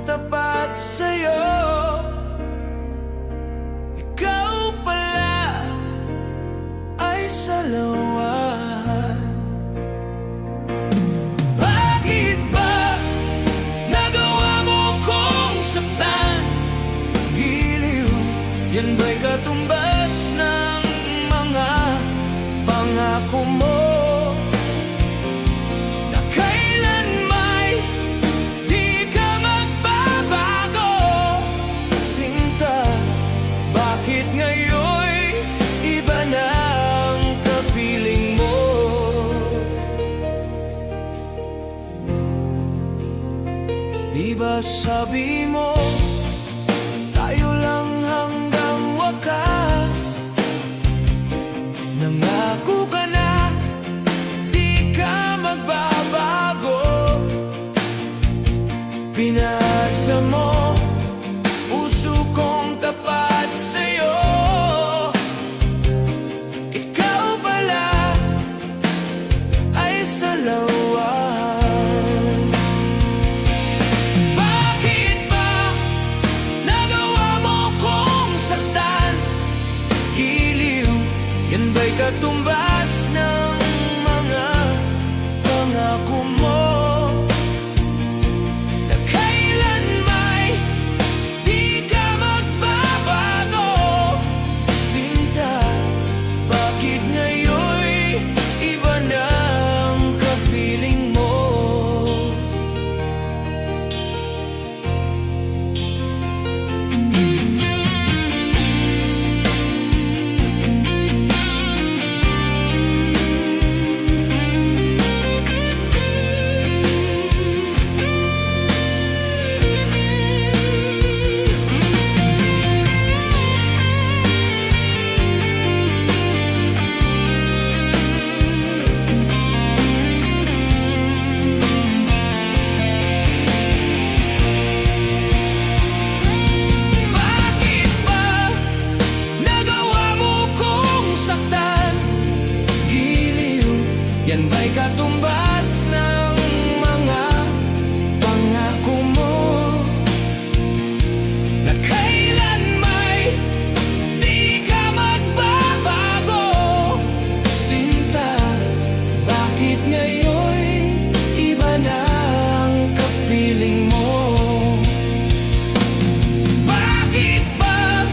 tapat sa'yo. Ikaw pala ay salawan. Bakit ba nagawa mo kong saktan? Giliw, yan ba'y katumbas ng mga pangako mo? Diba sabi mo, tayo lang hanggang wakas? Nangako ka na, di ka magbabago. Pinasa mo, puso kong tapat sa'yo. Ikaw pala ay salawan. Katumbas ng mga pangako mo, na kailan may di ka magbabago. Sinta, bakit ngayon'y iba na ang kapiling mo? Yan ba'y katumbas ng mga pangako mo, na kailan may di ka magbabago. Sinta, bakit ngayon'y iba na ang kapiling mo? Bakit ba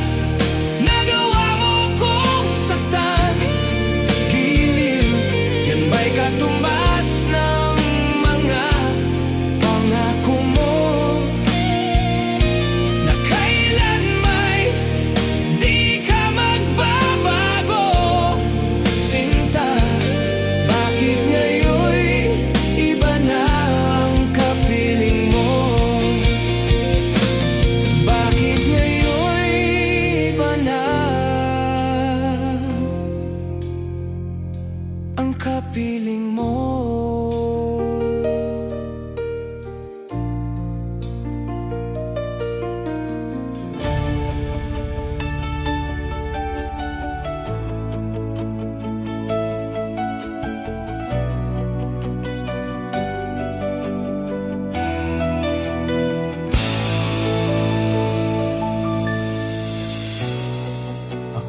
nagawa mo kong saktan? Giliw, yan ba'y katumbas ng mga pangako mo, na kailan may di ka magbabago. Sinta, bakit ngayon'y iba na ang kapiling mo? Bakit ngayon'y iba na ang kapiling mo?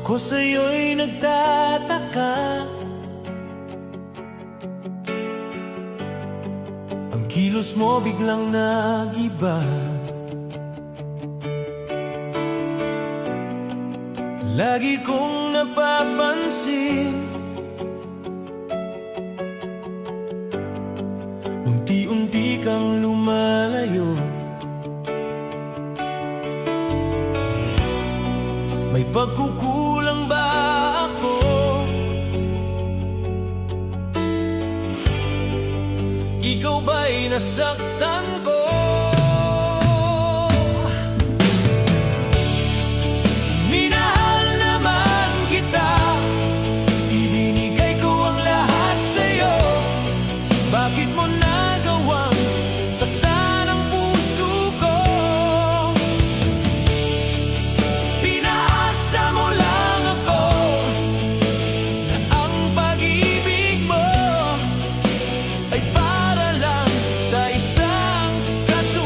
Ako sa'yo'y nagtataka, ang kilos mo biglang nag-iba. Lagi kong napapansin, unti-unti kang lumalayo. May pagkukulang ba ako? Ikaw ba'y nasaktan ko? Minahal naman kita, ibinigay ko ang lahat sa'yo. Bakit mo nagawang saktan ang puso ko? Pinasa mo lang ako, na ang pag-ibig mo ay para lang sa isang katulad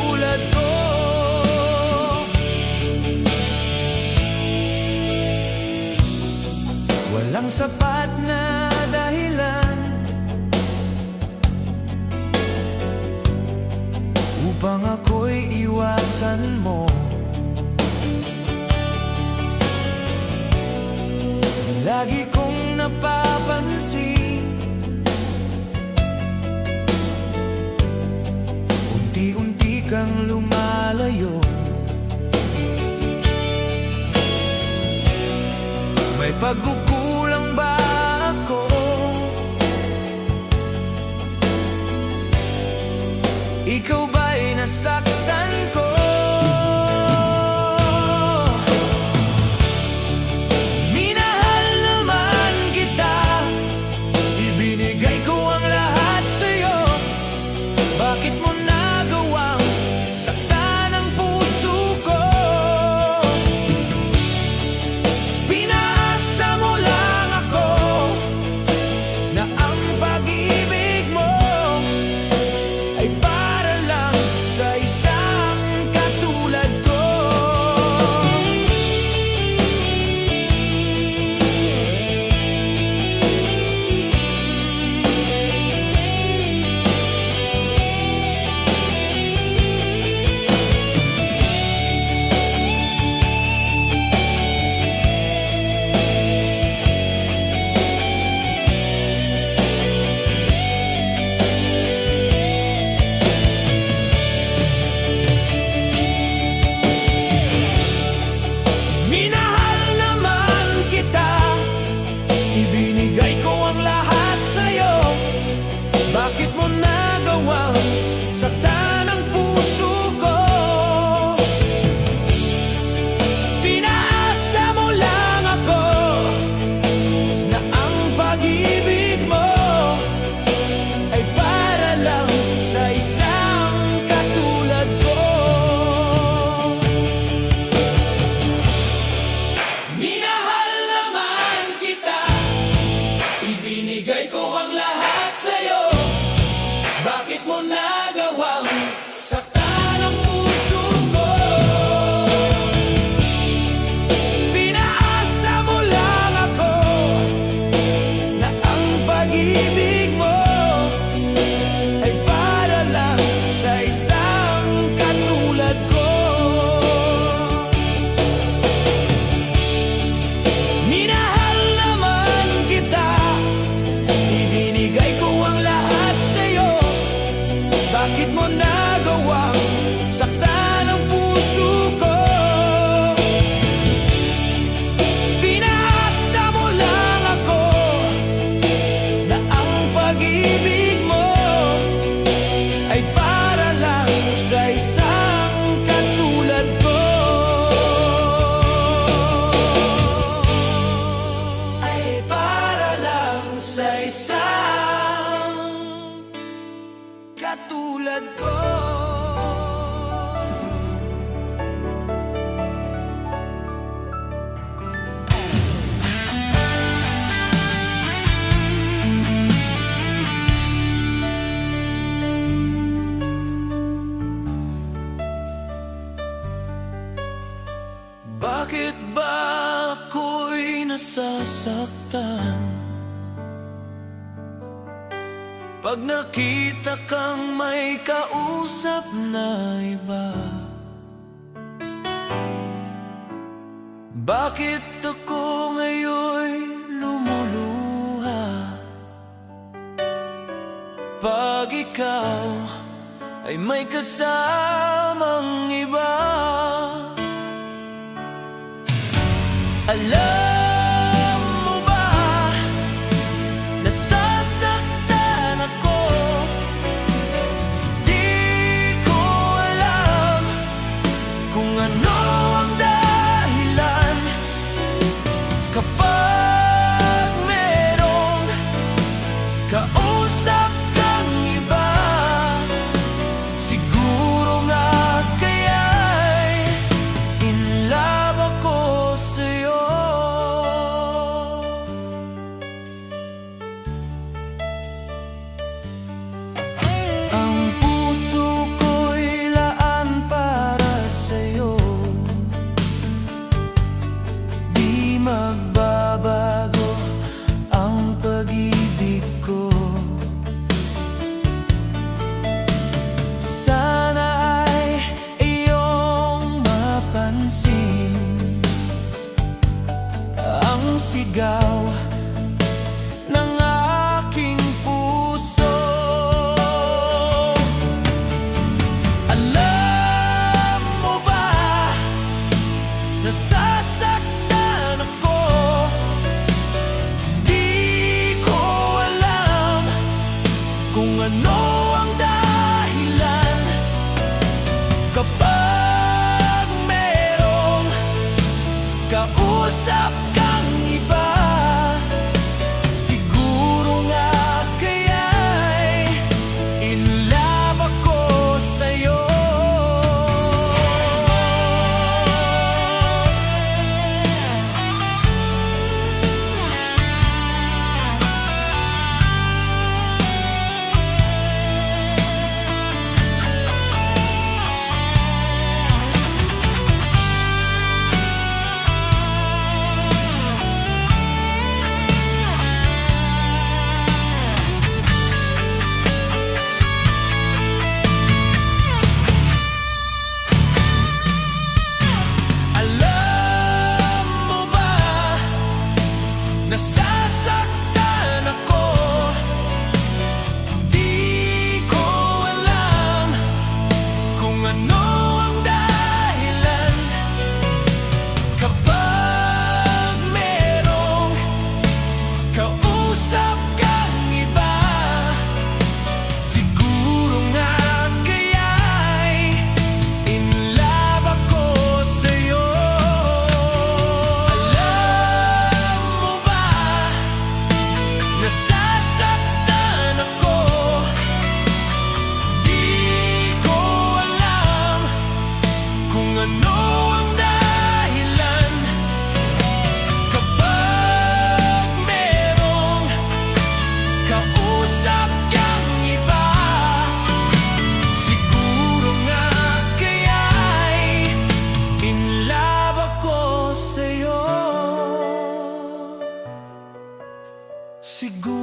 pagkukulang ba ako? Ikaw ba'y nasaktan ko? Minahal naman kita, ibinigay ko ang lahat sa'yo. Bakit mo nagawang saktan ang puso ko? Pinaasa mo lang ako na ang pag-ibig mo ay para lang sa isang katulad ko. Minahal naman kita, ibinigay ko ang lahat sa'yo. Bakit mo nagawang saktan ang puso ko? Pinaasa mo lang ako na ang pag-ibig mo ay para lang sa isang katulad ko. Minahal naman kita, ibinigay ko ang lahat sa'yo. Bakit mo nagawang saktan ang puso ko? Pinaasa mo lang ako na ang pag-ibig mo ay para lang sa isang katulad ko. Minahal naman kita, ibinigay ko ang lahat sa'yo. Bakit mo nagawang saktan ang puso ko? Pinaasa mo lang ako na ang pag-ibig mo ay para lang sa isang katulad ko. Ay para lang sa isang katulad ko. Bakit ba ako'y nasasaktan pag nakita kang may kausap na iba? Bakit ako ngayon'y lumuluha pag ikaw ay may kasamang iba? Alam mo ba, nasasaktan ako. Di ko alam kung ano ang dahilan. Kapag merong kausap kang iba, siguro nga kaya'y in love ako sa'yo.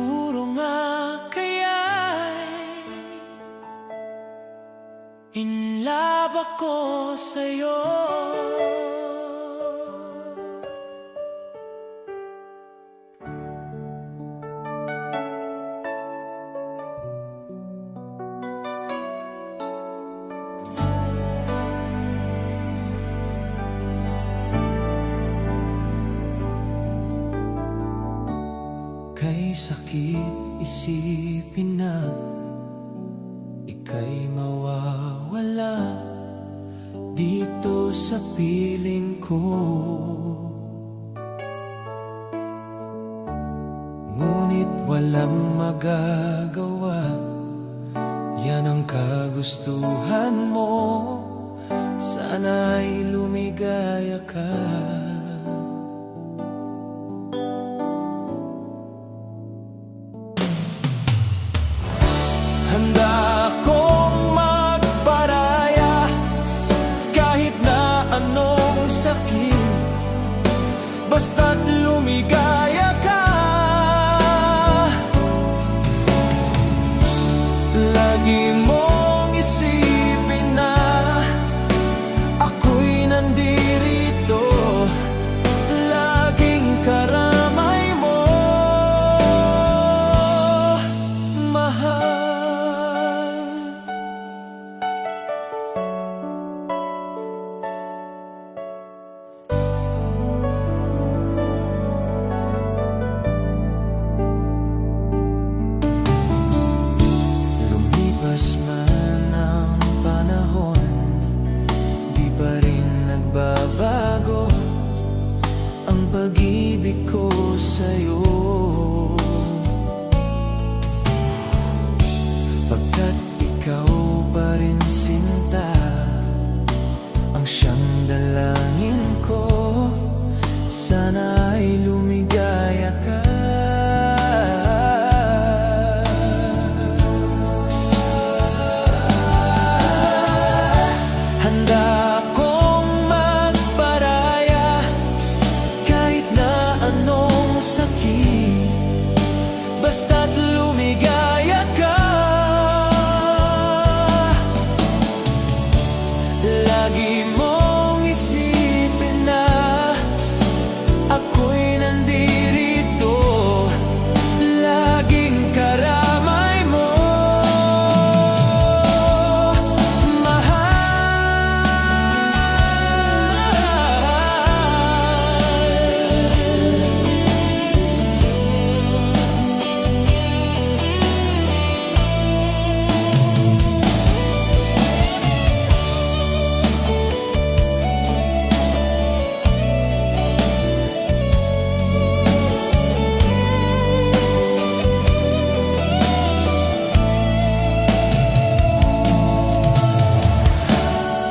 Siguro nga kaya'y in love ako sa'yo. Kay sakit isipin na ika'y mawawala dito sa piling ko. Ngunit walang magagawa, yan ang kagustuhan mo. Sana'y lumigaya ka. Handa akong magparaya kahit na anong sakit, basta't lumigaya ka. Lagi mong isipin na ako'y nandirito, laging karamay mo, mahal. Man ang panahon, di pa rin nagbabago ang pag-ibig ko sa'yo. Pagkat ikaw pa rin sinta, ang siyang dalangin ko, sana'y lumigaya ka. Handa akong magparaya kahit na anong sakit, basta't lumigaya ka. Lagi mong isipin na ako'y nandirito, laging karamay mo.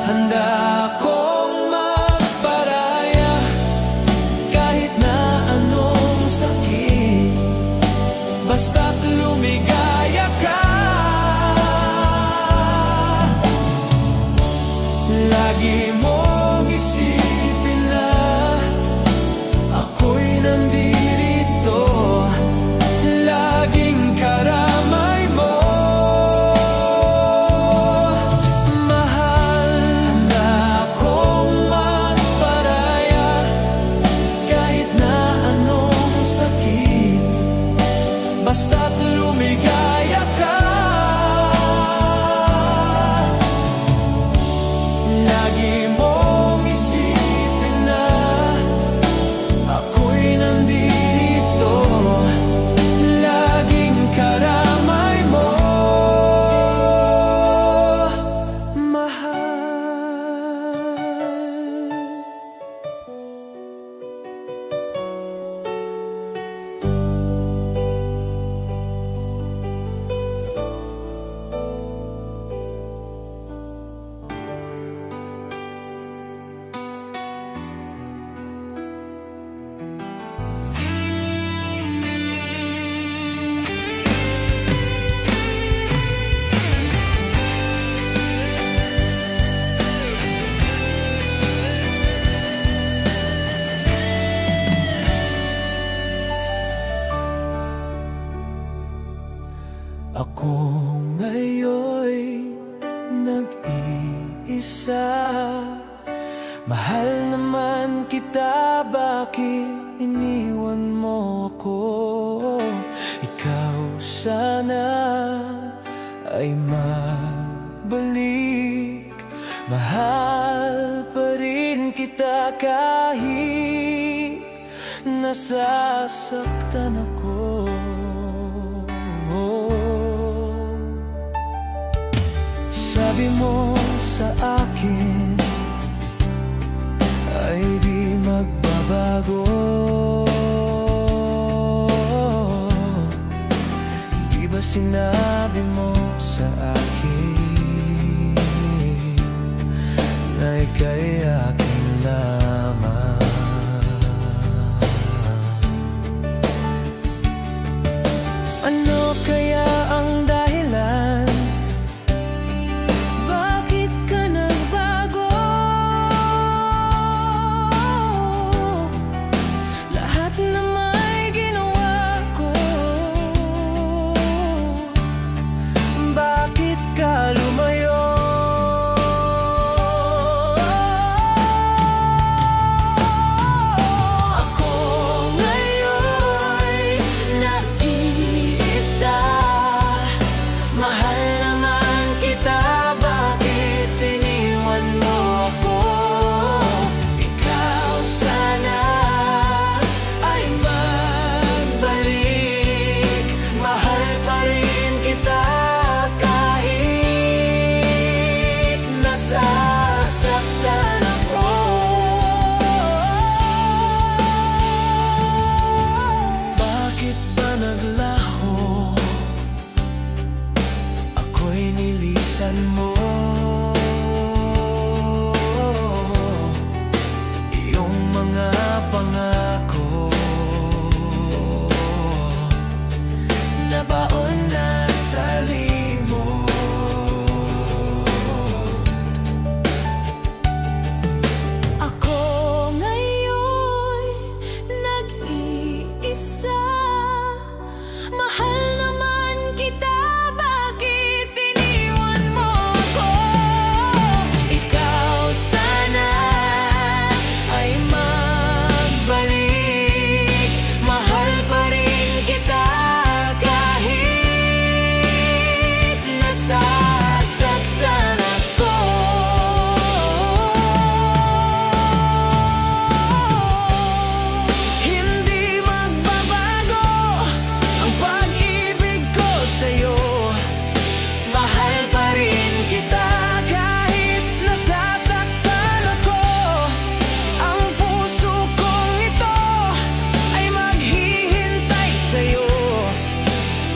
Handa akong magparaya kahit na anong sakit, basta't lumigaya ka. Lagi mong isipin na ako'y nandirito, laging karamay mo. Basta't lumigaya ka. Lagi mong isipin na ako'y nandirito, laging karamay mo, mahal. Ako ngayon'y nag-iisa. Mahal naman kita, bakit iniwan mo ako? Ikaw sana ay mabalik. Mahal pa rin kita kahit nasasaktan ako. Sabi mo sa akin ay di magbabago. Di ba sinabi mo sa akin na ika'y akin lamang? Ano kaya ang dahilan? Bakit ka nagbago? Lahat na may ginawa ko. Bakit ka lumayo? Ako ngayon'y nag-iisa. Mahal naman kita, bakit iniwan mo ako? Ikaw sana ay magbalik. Mahal pa rin kita kahit nasasaktan ako. Bakit ba naglaho? Ako'y nilisan mo. Iyong mga pangako nabaon na sa limot. Ako ngayon'y nag-iisa. Mahal naman kita, bakit iniwan mo ako? Ikaw sana ay magbalik. Mahal pa rin kita kahit nasasaktan ako. Hindi magbabago ang pag-ibig ko sa'yo. Mahal pa rin kita kahit nasasaktan ako. Ang puso kong ito ay maghihintay sa'yo.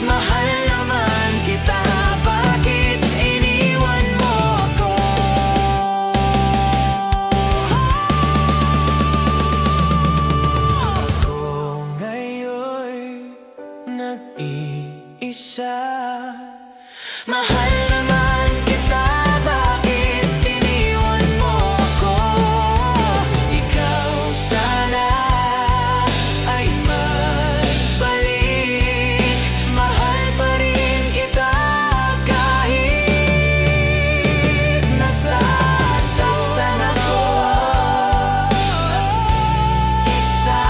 Mahal naman kita, bakit iniwan mo ako? Ako ngayon'y nag-iisa. Mahal naman kita, bakit iniwan mo ako? Ikaw sana ay magbalik. Mahal pa rin kita kahit nasasaktan ako. Isa,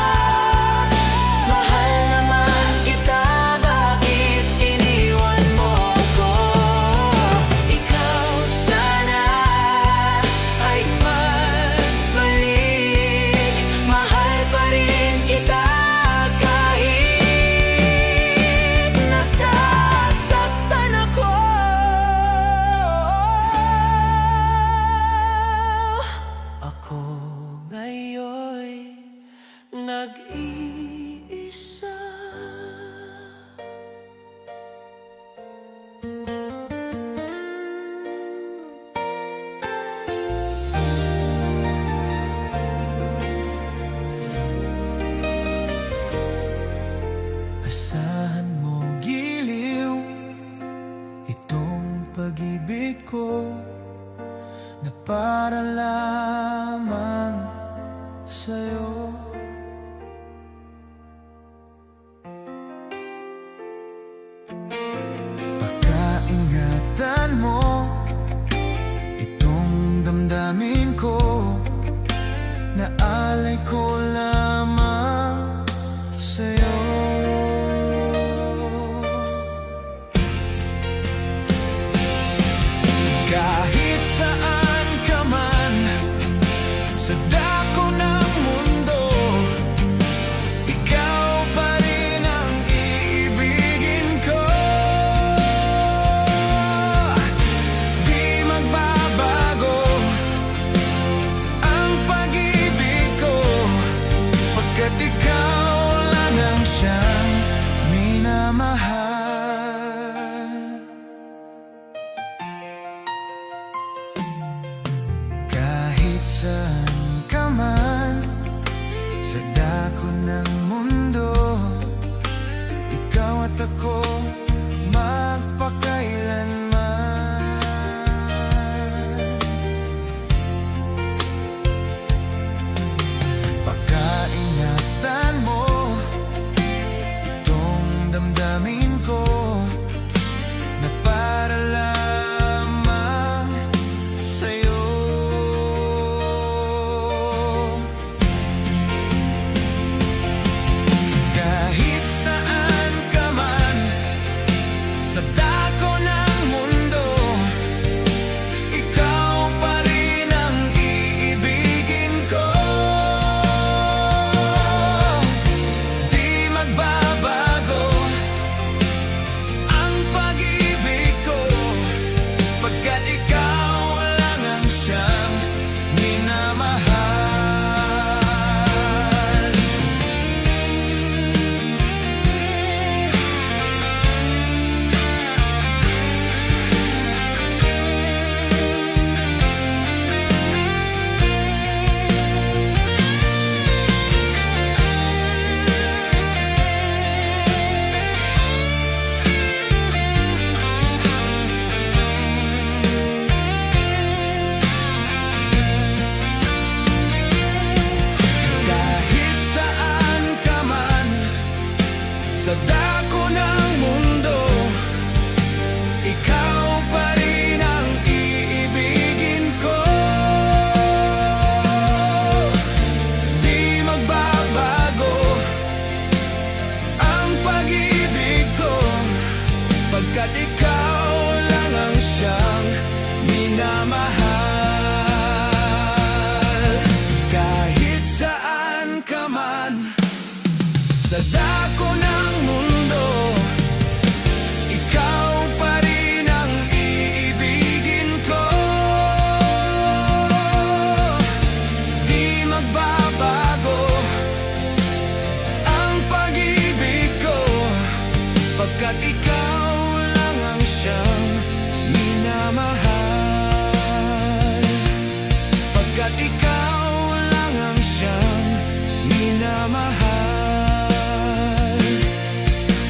mahal naman kita, bakit iniwan mo ako? Ikaw sana ay magbalik. Mahal pa rin kita kahit nasasaktan ako. Ako ngayon'y nag-iisa. Asahan mo giliw itong pag-ibig ko na para lamang sa'yo. Pagkat ikaw lang ang siyang minamahal. Kahit saan ka man sa dako ng mundo, ikaw pa rin ang iibigin ko. Di magbabago ang pag-ibig ko, pagkat ikaw lang ang siyang minamahal. Pagkat ikaw lang ang siyang minamahal.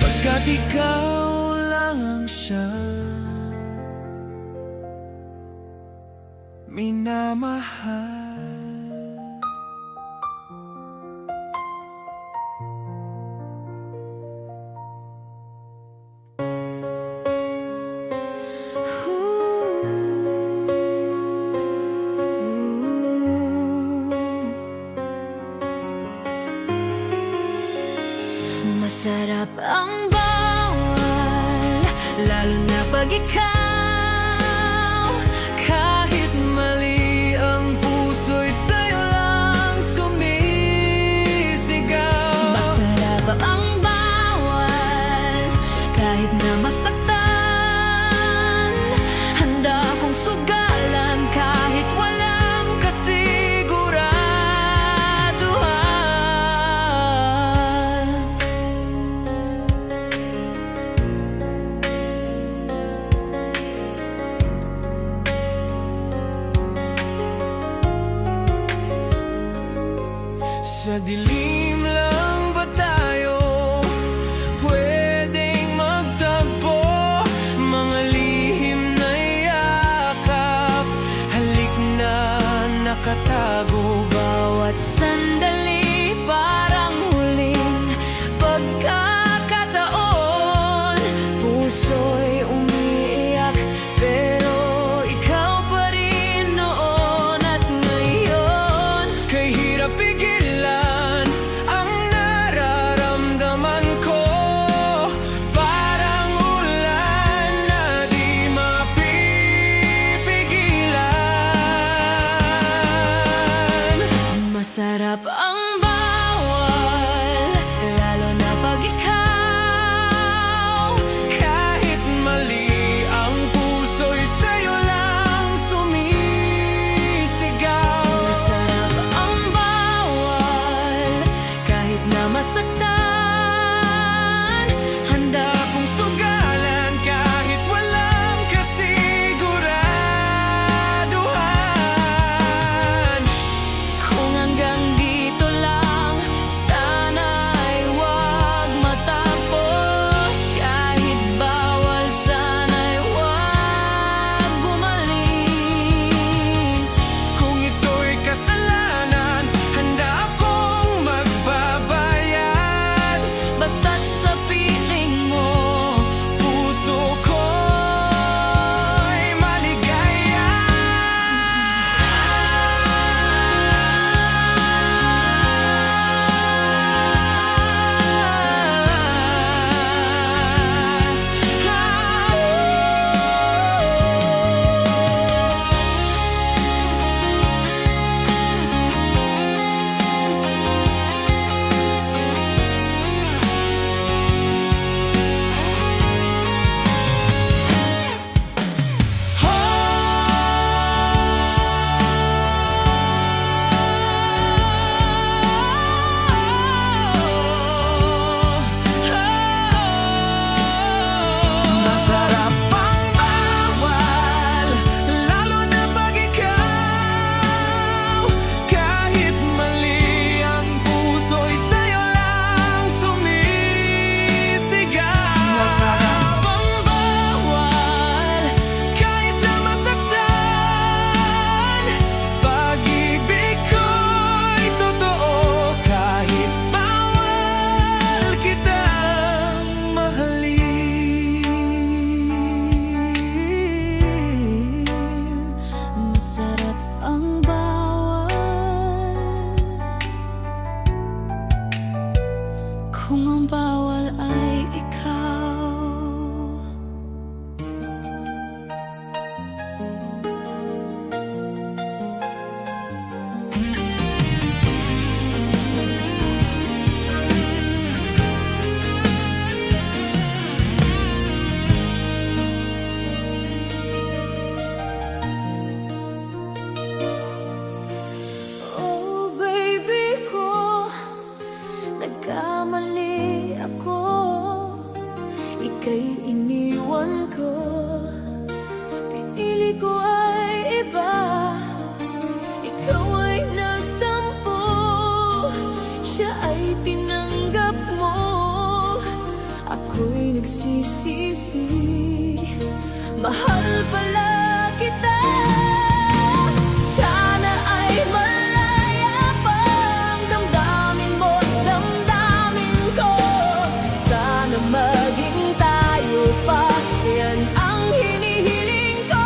Pagkat ikaw lang ang siyang minamahal. Masarap ang bawal, lalo na pag ikaw. Kahit mali ang puso'y sa'yo lang sumisigaw. Masarap ang bawal, kahit na masaktan. Handa akong sugalan kahit walang kasiguraduhan. Sa dilim lang ba tayo pwedeng magtagpo? Mga lihim na yakap, halik na nakatago. Bawat sandali parang huling pagkakataon. Puso'y umiiyak pero ikaw pa rin noon at ngayon. Kay hirap pigilan puson ko. Pinili ko ay iba, ikaw ay nagtampo, siya ay tinanggap mo. Ako'y nagsisisi, mahal pala kita. Sana ay malaya pa ang damdamin mo at damdamin ko. Sana maging tayo pa, yan ang hinihiling ko.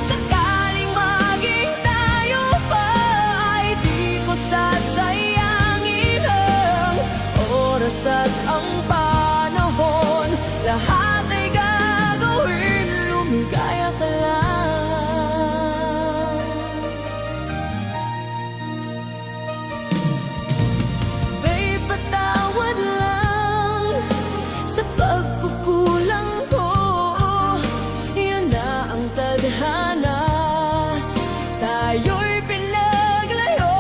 Sakaling maging tayo pa, ay di ko sasayangin ang oras at ang panahon. Lahat ay gagawin, lumigaya ka lang. Babe, patawad lang sa pagkukulang ko. Yan na ang tadhana, tayo'y pinaglayo.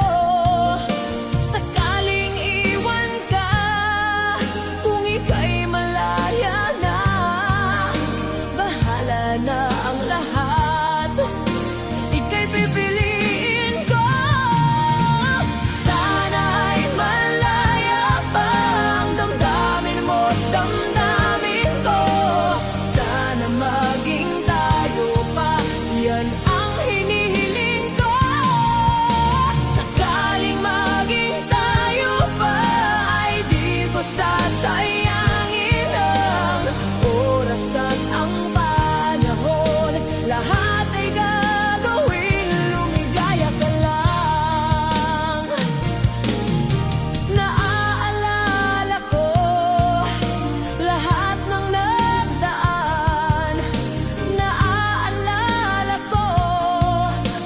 Sakaling iwan ka, kung ika'y malaya na, bahala na ang lahat, ika'y pipiliin ko. Sana ay malaya pa ang damdamin mo at damdamin ko. Sana maging tayo pa, yan ang hinihiling ko. Sakaling maging tayo pa, ay di ko sasayangin ang oras at ang panahon. Lahat ay gagawin, lumigaya ka lang. Naaalala ko lahat ng nagdaan. Naaalala ko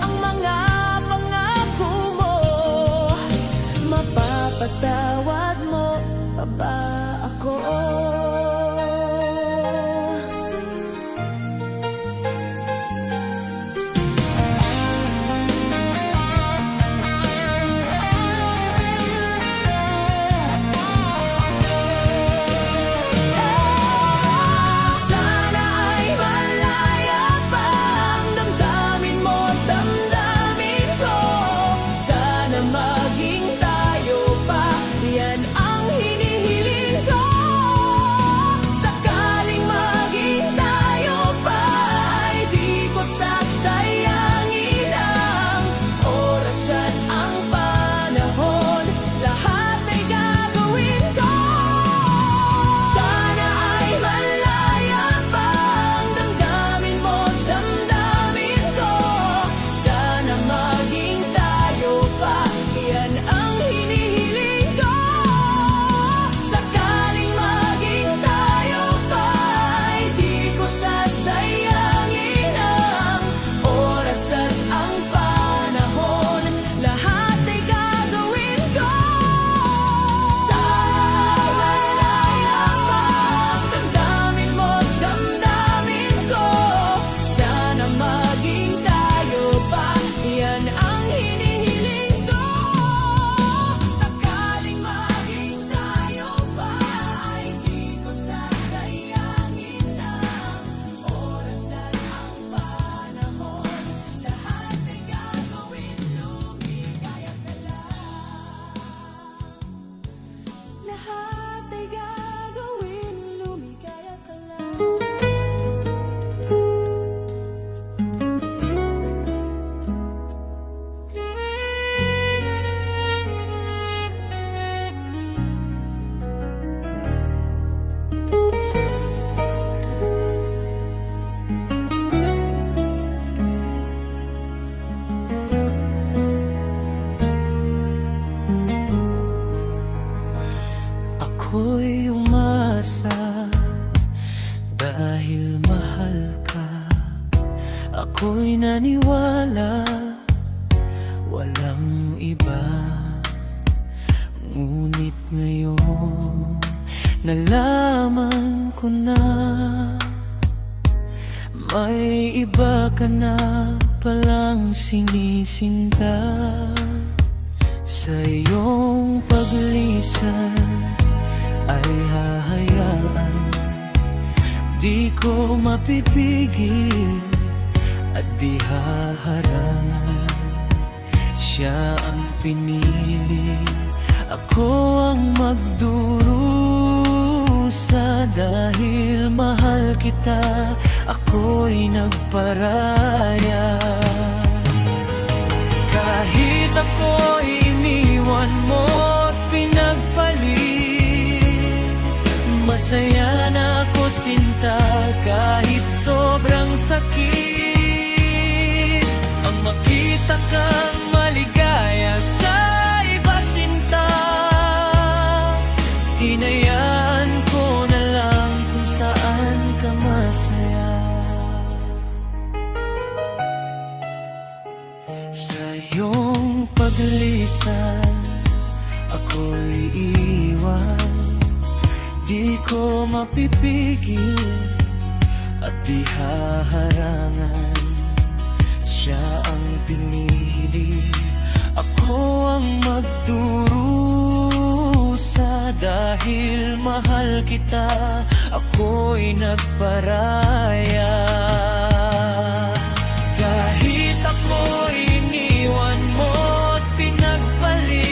ang mga pangako mo. Mapapatawad mo pa ba ako? Sana ay malaya pa ang damdamin mo at damdamin ko. Sana maging tayo pa, yan ang hinihiling ko. Sakaling maging tayo pa, ay di ko sasayangin ang oras at ang panahon. Lahat ay gagawin ko. Sana ay malaya pa ang damdamin mo at damdamin ko. Sana maging tayo pa, yan ang hinihiling ko. Sakaling maging tayo pa, ay di ko sasayangin ang oras at ang panahon. Lahat ay gagawin ko. Sana malaya pa ang damdamin mo at damdamin ko. Sana maging tayo pa, yan ang hinihiling ko. Sakaling maging tayo pa, ay di ko sasayangin ang oras at ang panahon. Lahat ay gagawin, lumigaya ka lang. Lahat ay gagawin, lumigaya ka lang. Ako'y umasa dahil mahal ka. Ako'y naniwala walang iba. Ngunit ngayon nalaman ko na may iba ka na palang sinisinta. Sa iyong paglisan ay hahayaan di ko mapipigil at di haharangan. Siya ang pinili, ako ang magdurusa. Dahil mahal kita, ako'y nagparaya. Kahit ako'y iniwan mo't pinagpalit, masaya na ako sinta kahit sobrang sakit. Ang makita kang maligaya sa iba sinta, hinayaan ko na lang kung saan ka masaya. Sa iyong paglisan, ako'y iwan. Di ko mapipigil at di haharangan. Siya ang pinili, ako ang magdurusa. Dahil mahal kita, ako'y nagparaya. Kahit ako'y iniwan mo't pinagpalit,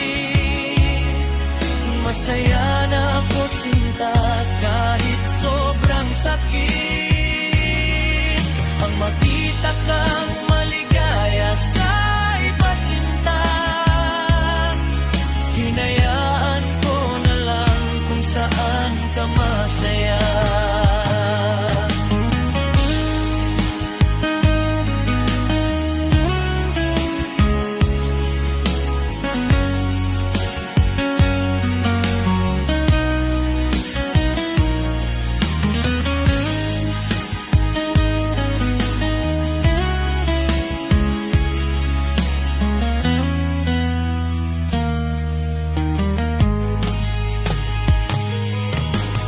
masaya na ako sinta kahit sobrang sakit. Ang makita kang maligaya sa iba sinta, hinayaan ko na lang kung saan ka masaya.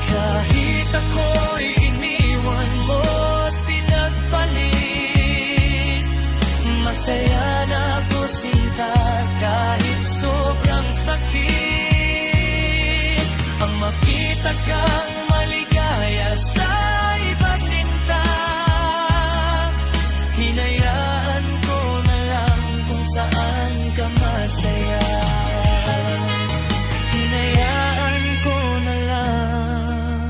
Kahit ako'y iniwan mo't pinagpalit, masaya na ako sinta kahit sobrang sakit. Ang makita kang maligaya sa iba sinta, hinayaan ko na lang kung saan ka masaya. Hinayaan ko na lang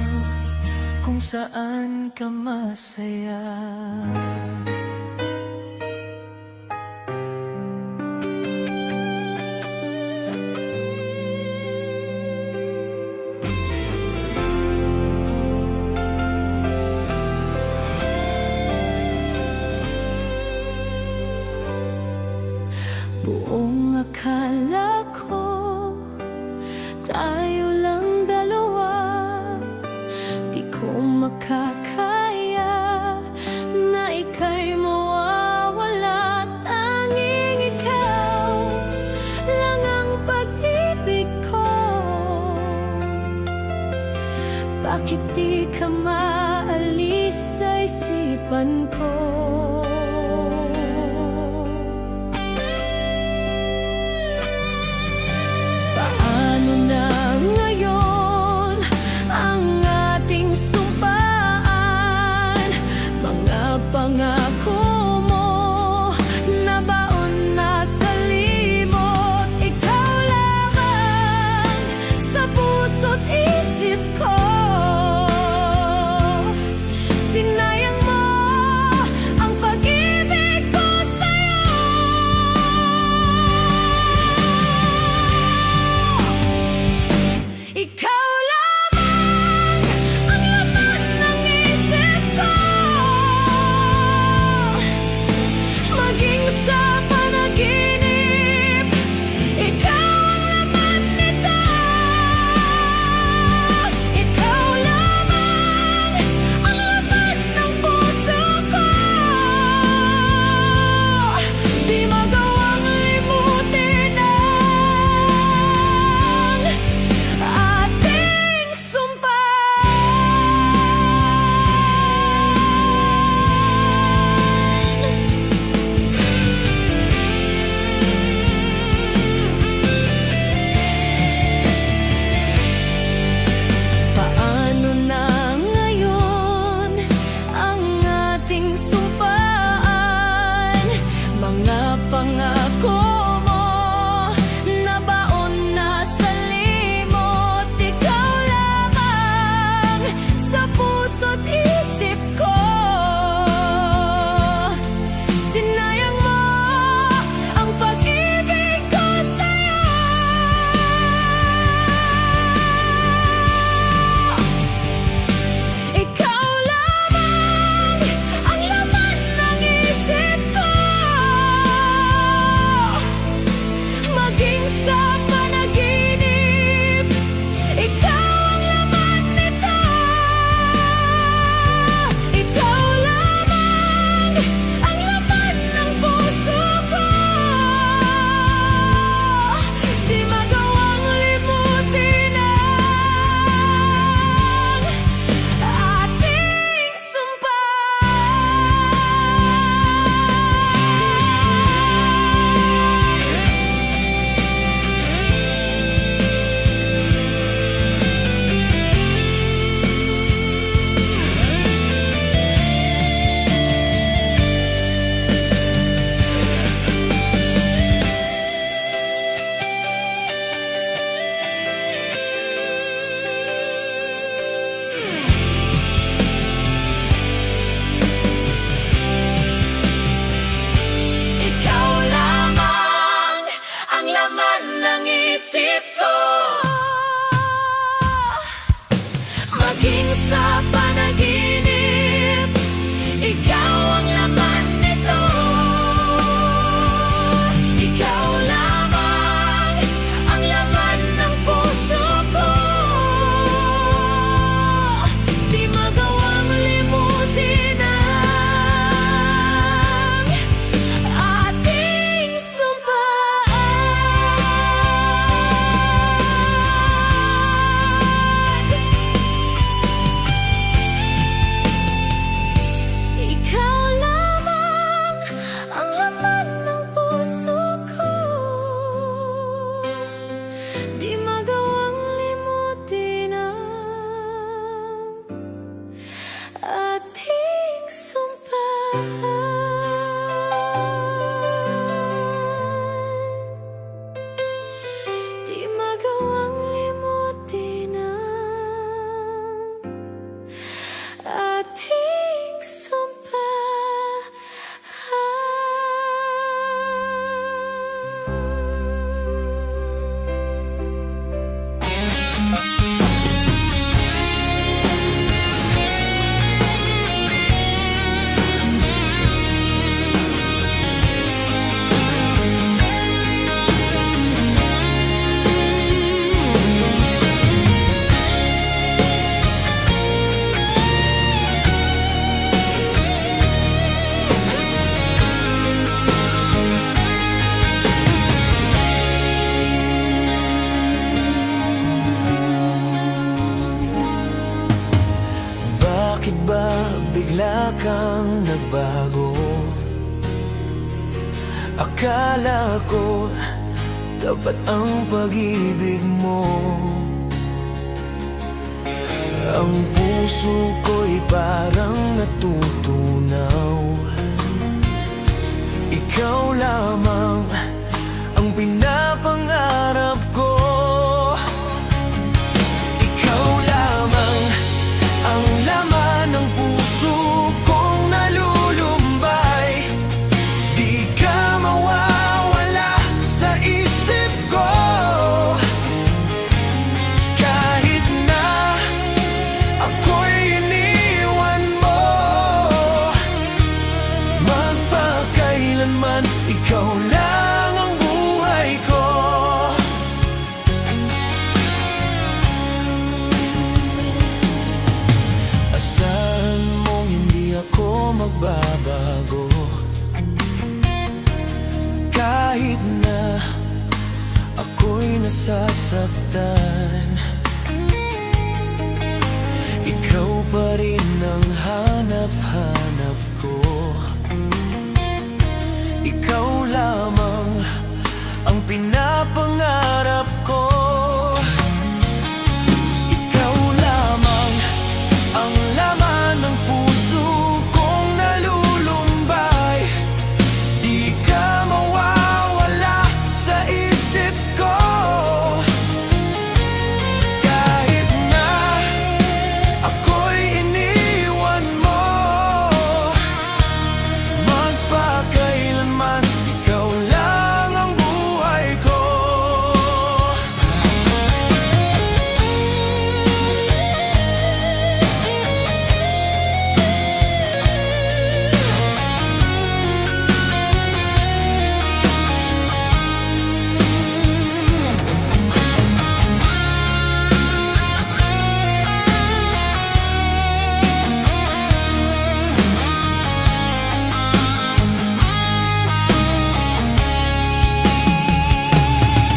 kung saan ka masaya. Buong akala ko tayo lang dalawa, di ko makakaya na ika'y mawawala. Tanging ikaw lang ang pag-ibig ko. Bakit di ka maalis sa isipan ko? Paano na ngayon ang ating sumpaan? Mga pangako mo nabaon na sa limot. Ikaw lamang sa puso't isip ko. Sinayang mo Di magawang limutin ang ating Bakit ba bigla kang nagbago? Akala ko tapat ang pag-ibig mo. Ang puso ko'y parang natutunaw. Ikaw lamang ang pinapangarap ko. Ikaw lamang ang laman ng puso kong nalulumbay. Di ka mawawala sa isip ko. Kahit na ako'y iniwan mo, magpakailanman ikaw lang ang buhay ko. Asahan mong hindi ako magbabago. Kahit na ako'y nasasaktan, ikaw pa rin ang hanap-hanap ko. Ikaw lamang ang pinapangarap ko. Ikaw lamang ang laman ng puso kong nalulumbay. Di ka mawawala sa isip ko. Kahit na ako'y iniwan mo, magpakailanman ikaw lang ang buhay ko.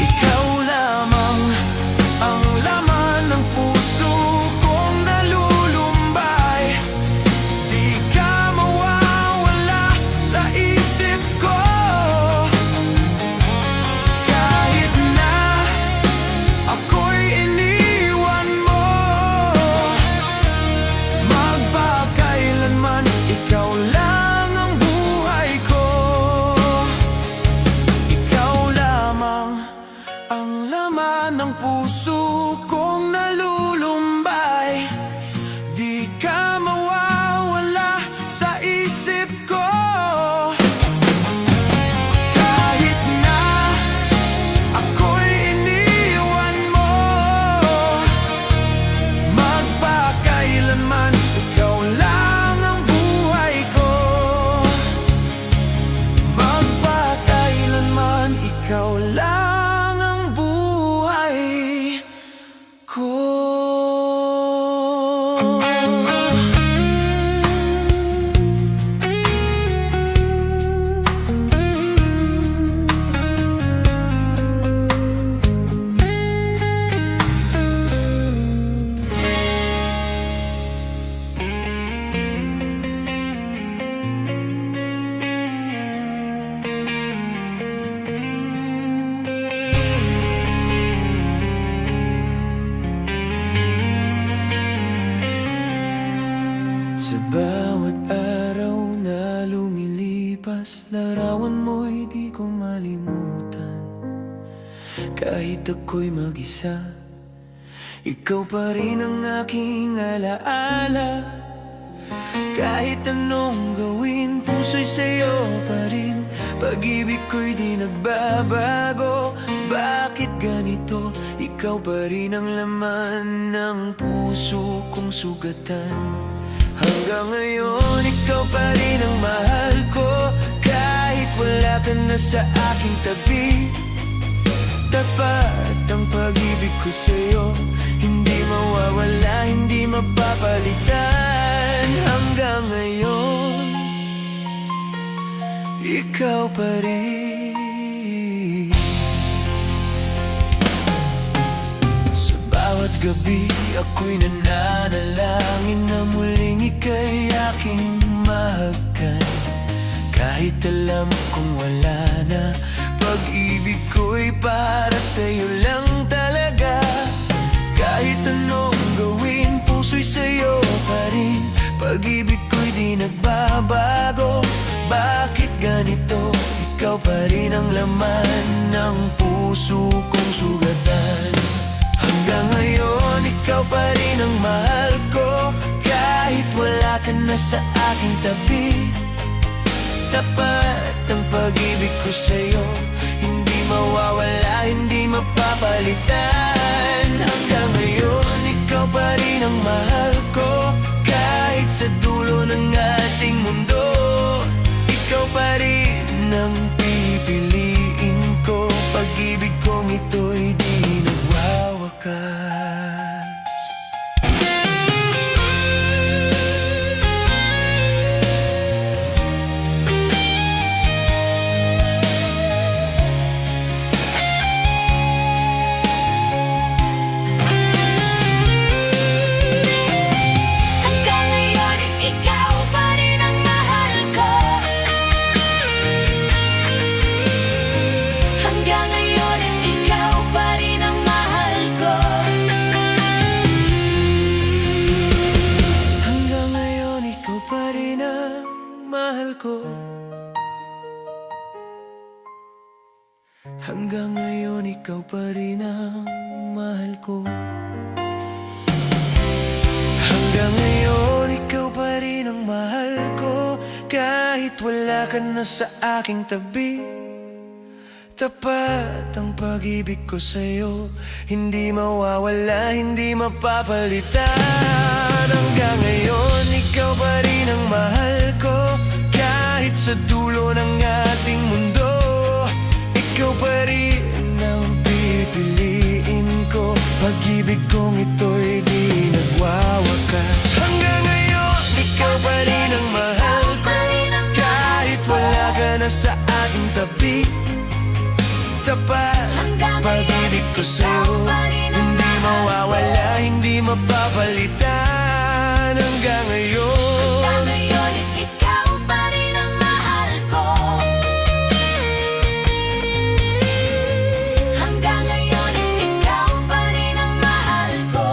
Ikaw lamang ang laman ng puso kong nalulumbay. Di ka mawawala sa isip ko. Kahit na ako'y iniwan mo, magpakailanman ikaw lang ang buhay ko. Ikaw lamang ang laman ng puso kong nalulumbay. Di ka mawawala sa isip ko. Kahit na ako'y iniwan mo, magpakailanman ikaw lang ang buhay ko. Magpakailanman ikaw lang ang buhay ko. oras, larawan mo'y di ko malimutan. Kahit ako'y mag-isa, ikaw pa rin ang aking alaala. Kahit anong gawin, puso'y sa'yo pa rin. Pag-ibig ko'y di nagbabago. Bakit ganito? Ikaw pa rin ang laman ng puso kong sugatan. Hanggang ngayon, ikaw pa rin ang mahal ko. Kahit wala ka na sa aking tabi, tapat ang pag-ibig ko sa'yo. Hindi mawawala, hindi mapapalitan. Hanggang ngayon, ikaw pa rin. Sa bawat gabi, ako'y nananalangin na muling ika'y aking mahagan. Kahit alam kong wala na, pag-ibig ko'y para sa'yo lang talaga. Kahit anong gawin, puso'y sa'yo pa rin. Pag-ibig ko'y di nagbabago. Bakit ganito? Ikaw pa rin ang laman ng puso kong sugatan. Hanggang ngayon, ikaw pa rin ang mahal ko. Kahit wala ka na sa aking tabi, tapat ang pag-ibig ko sa'yo. Hindi mawawala, hindi mapapalitan. Hanggang ngayon, ikaw pa rin ang mahal ko. Kahit sa dulo ng ating mundo, ikaw pa rin ang pipiliin ko. Pag-ibig kong ito'y di nagwawakas. Hanggang ngayon, ikaw pa rin ang mahal ko. Hanggang ngayon, ikaw pa rin ang mahal ko. Kahit wala ka na sa aking tabi, tapat ang pag-ibig ko sa'yo. Hindi mawawala, hindi mapapalitan. Hanggang ngayon, ikaw pa rin ang mahal ko. Kahit sa dulo ng ating mundo, ikaw pa rin ang pipiliin ko. Pag-ibig kong ito'y di nagwawakas. Hanggang ngayon, ikaw pa rin ang mahal ko. Kahit wala ka na sa aking tabi, tapat pag-ibig ko sa'yo. Hindi mawawala, hindi mapapalitan. Hanggang ngayon, ikaw pa rin ang mahal ko. Hanggang ngayon, ikaw pa rin ang mahal ko.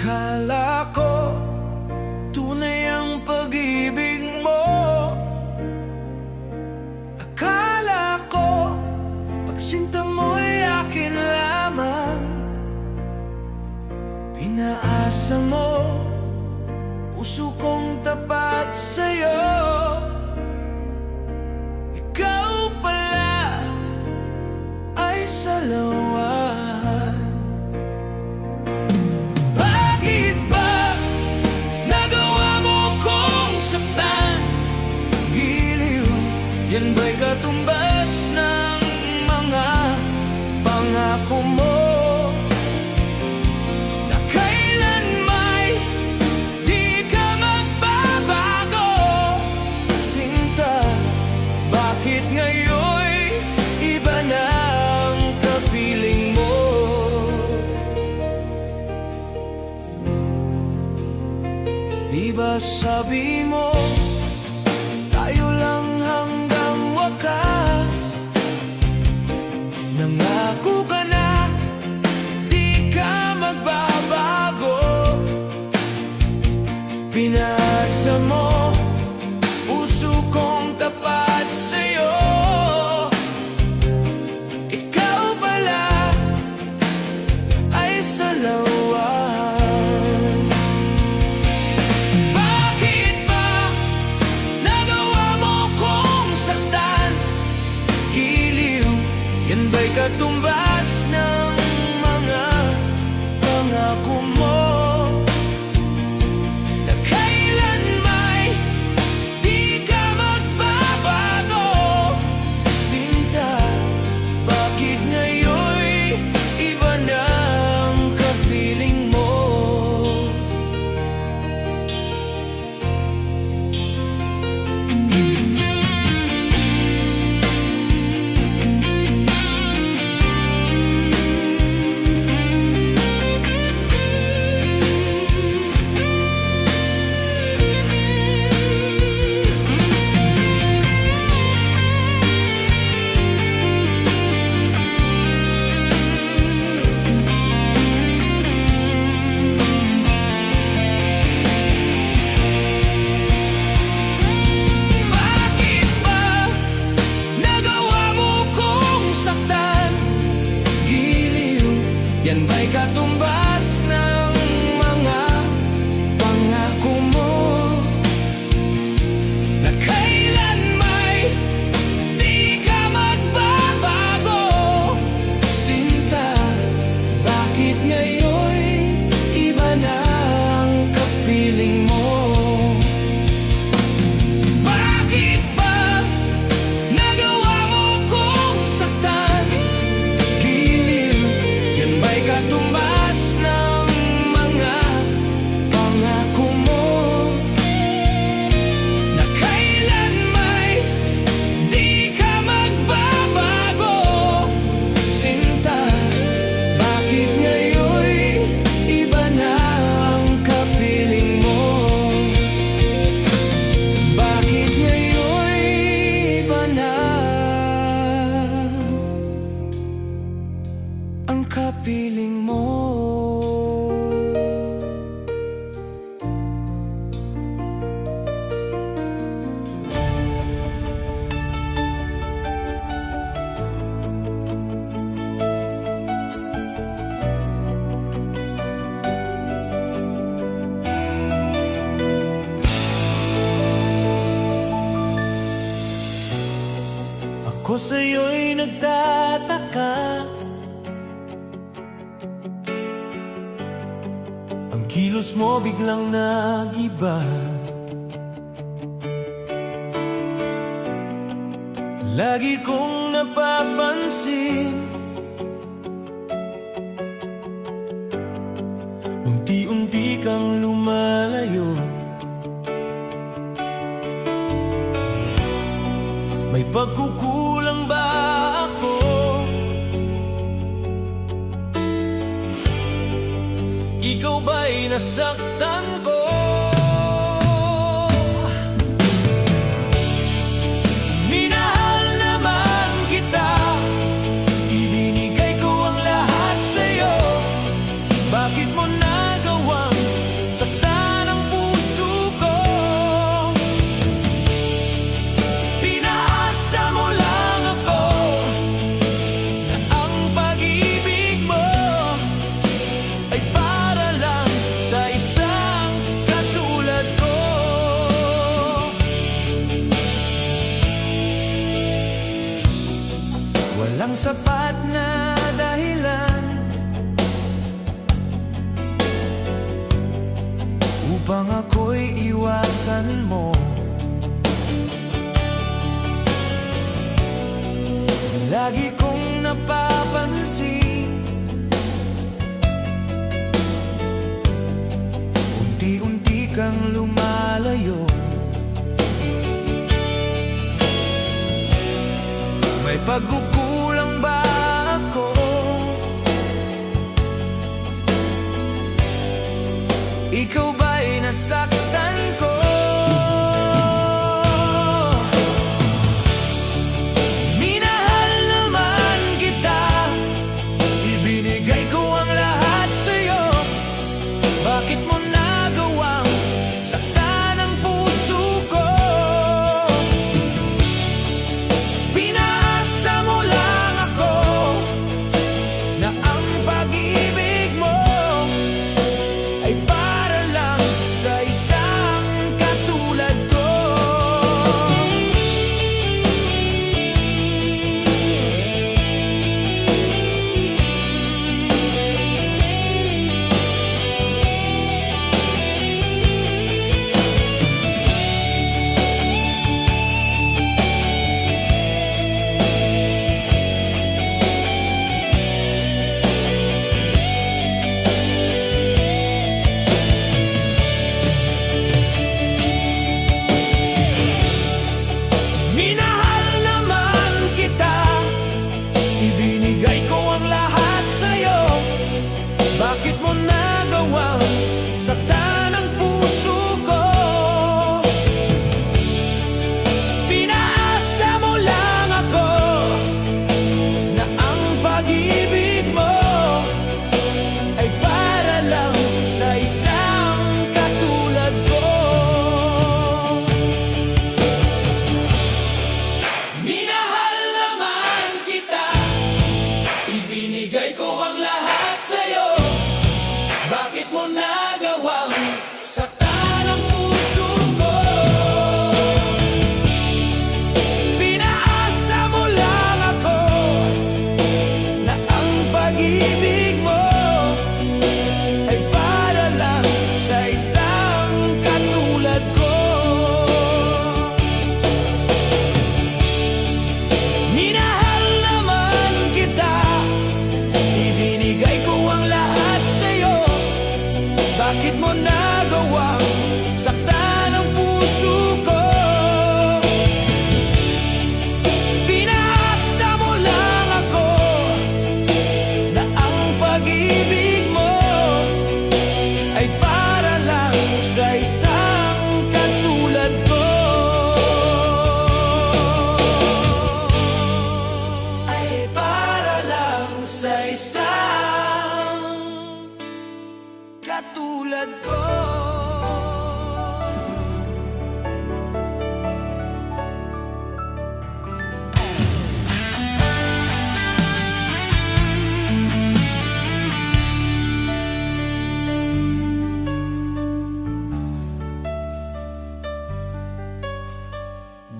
Akala ko tunay ang pag-ibig mo. Akala ko pagsinta mo'y akin lamang. Pinaasa mo puso kong tapat sa'yo. Ikaw pala ay salawan. Bakit ba nagawa mo kong saktan? Giliw, yan ba'y katumbas ng mga pangako mo? Na kailan may di ka magbabago, sinta. sabi mo, tayo lang hanggang wakas. Nangako ka na, di ka magbabago. Pinasa mo, puso kong tapat sa'yo. Ikaw pala ay salawan. Bakit ba nagawa mo kong saktan? Giliw, yan ba'y katumbas ng mga pangako mo? Na kailan may di ka magbabago. Sinta, bakit ngayon'y iba na ang kapiling mo? Bakit ba nagawa mo kong saktan? Giliw, yan ba'y katumbas ng mga pangako mo? Na kailan may di ka magbabago. Sinta, bakit ngayon'y iba na ang kapiling mo? Bakit ba nagawa mo kong saktan? Giliw, yan ba'y katumbas ng mga pangako mo? Na kailan may di ka magbabago. Sinta, bakit ngayon'y iba na ang kapiling mo? Bakit ngayon'y iba na ang kapiling mo? Ako sa'yo'y nagtataka. Ang kilos mo biglang nag-iba. Lagi kong napapansin, unti-unti kang lumalayo. May pagkukulang ba ako? Ikaw ba'y nasaktan ko? Minahal naman kita, ibinigay ko ang lahat sa'yo. Bakit mo nagawang saktan ang puso ko? Pinaasa mo lang ako na ang pag-ibig mo ay para lang sa isang katulad ko. Walang sapat na dahilan upang ako'y iwasan mo. Lagi kong napapansin, unti-unti kang lumalayo. May pagkukulang ba ako? Ikaw ba'y nasaktan ko?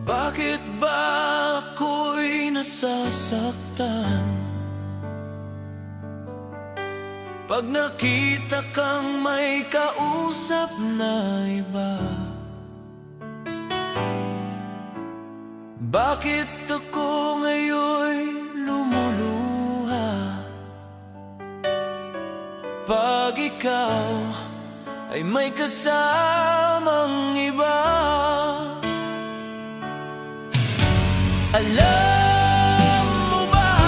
Bakit ba ako'y nasasaktan pag nakita kang may kausap na iba? Bakit ako ngayon'y lumuluha pag ikaw ay may kasamang iba? Alam mo ba,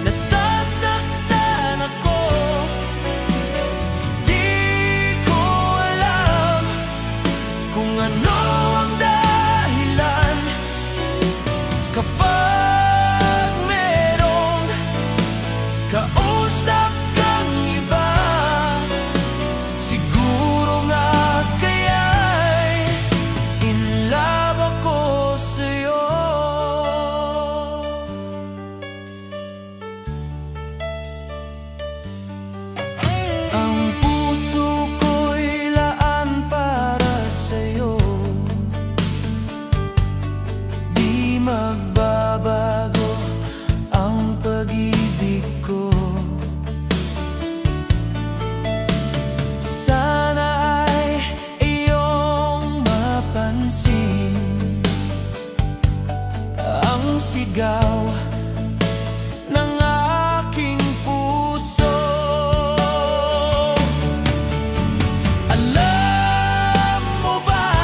nasasaktan ako. Di ko alam kung ano ang dahilan kapag merong kausap kang iba. Siguro nga kaya'y in love ako sa'yo. Ang puso ko'y laan para sa'yo, di magbabago ang pag-ibig ko. Sana ay iyong mapansin ang sigaw ng aking puso. Alam mo ba,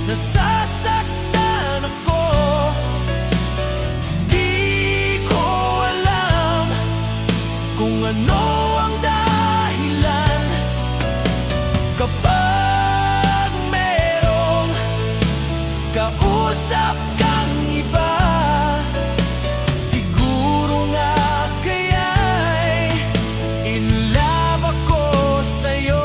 nasasaktan ako. Di ko alam kung ano ang dahilan kapag merong kausap kang iba. Siguro nga kaya'y in love ako sa'yo.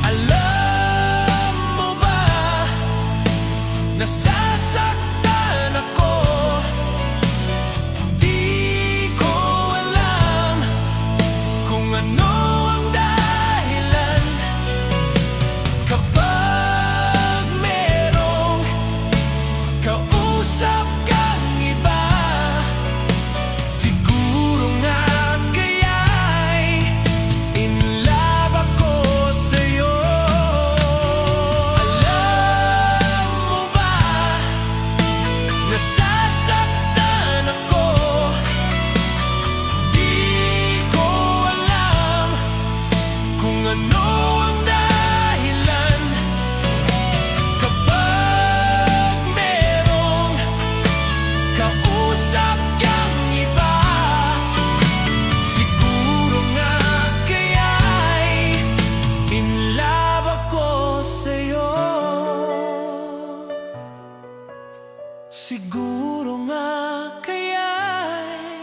Alam mo ba, nasasaktan ako. Di ko alam kung ano ang dahilan kapag merong kausap kang iba. Siguro nga kaya'y in love ako sa'yo. Alam mo ba, nasasaktan ako. Di ko alam kung ano ang dahilan kapag merong kausap kang iba. Siguro nga kaya'y in love ako sa'yo. Siguro nga kaya'y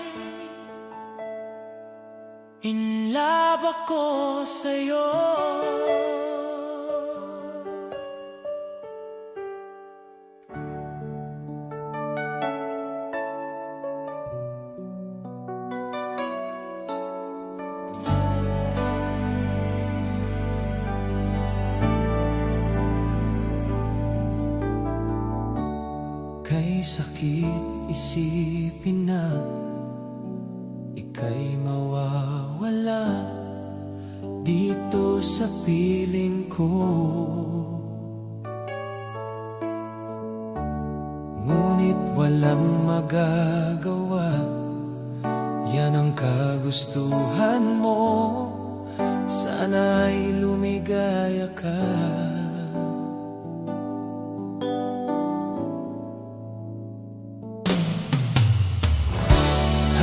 in love ako sa'yo. Kay sakit isipin na ika'y mawawala dito sa piling ko. Ngunit walang magagawa, yan ang kagustuhan mo. Sana'y lumigaya ka.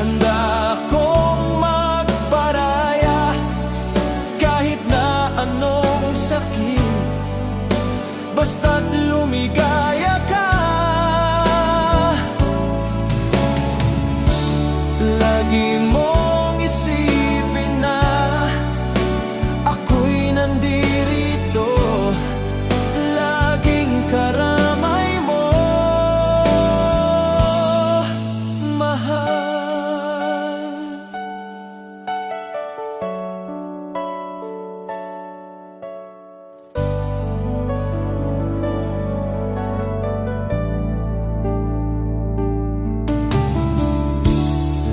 Handa akong magparaya kahit na anong sakit. basta't lumigaya ka. Lagi mong isipin na ako'y nandirito, laging karamay mo, mahal.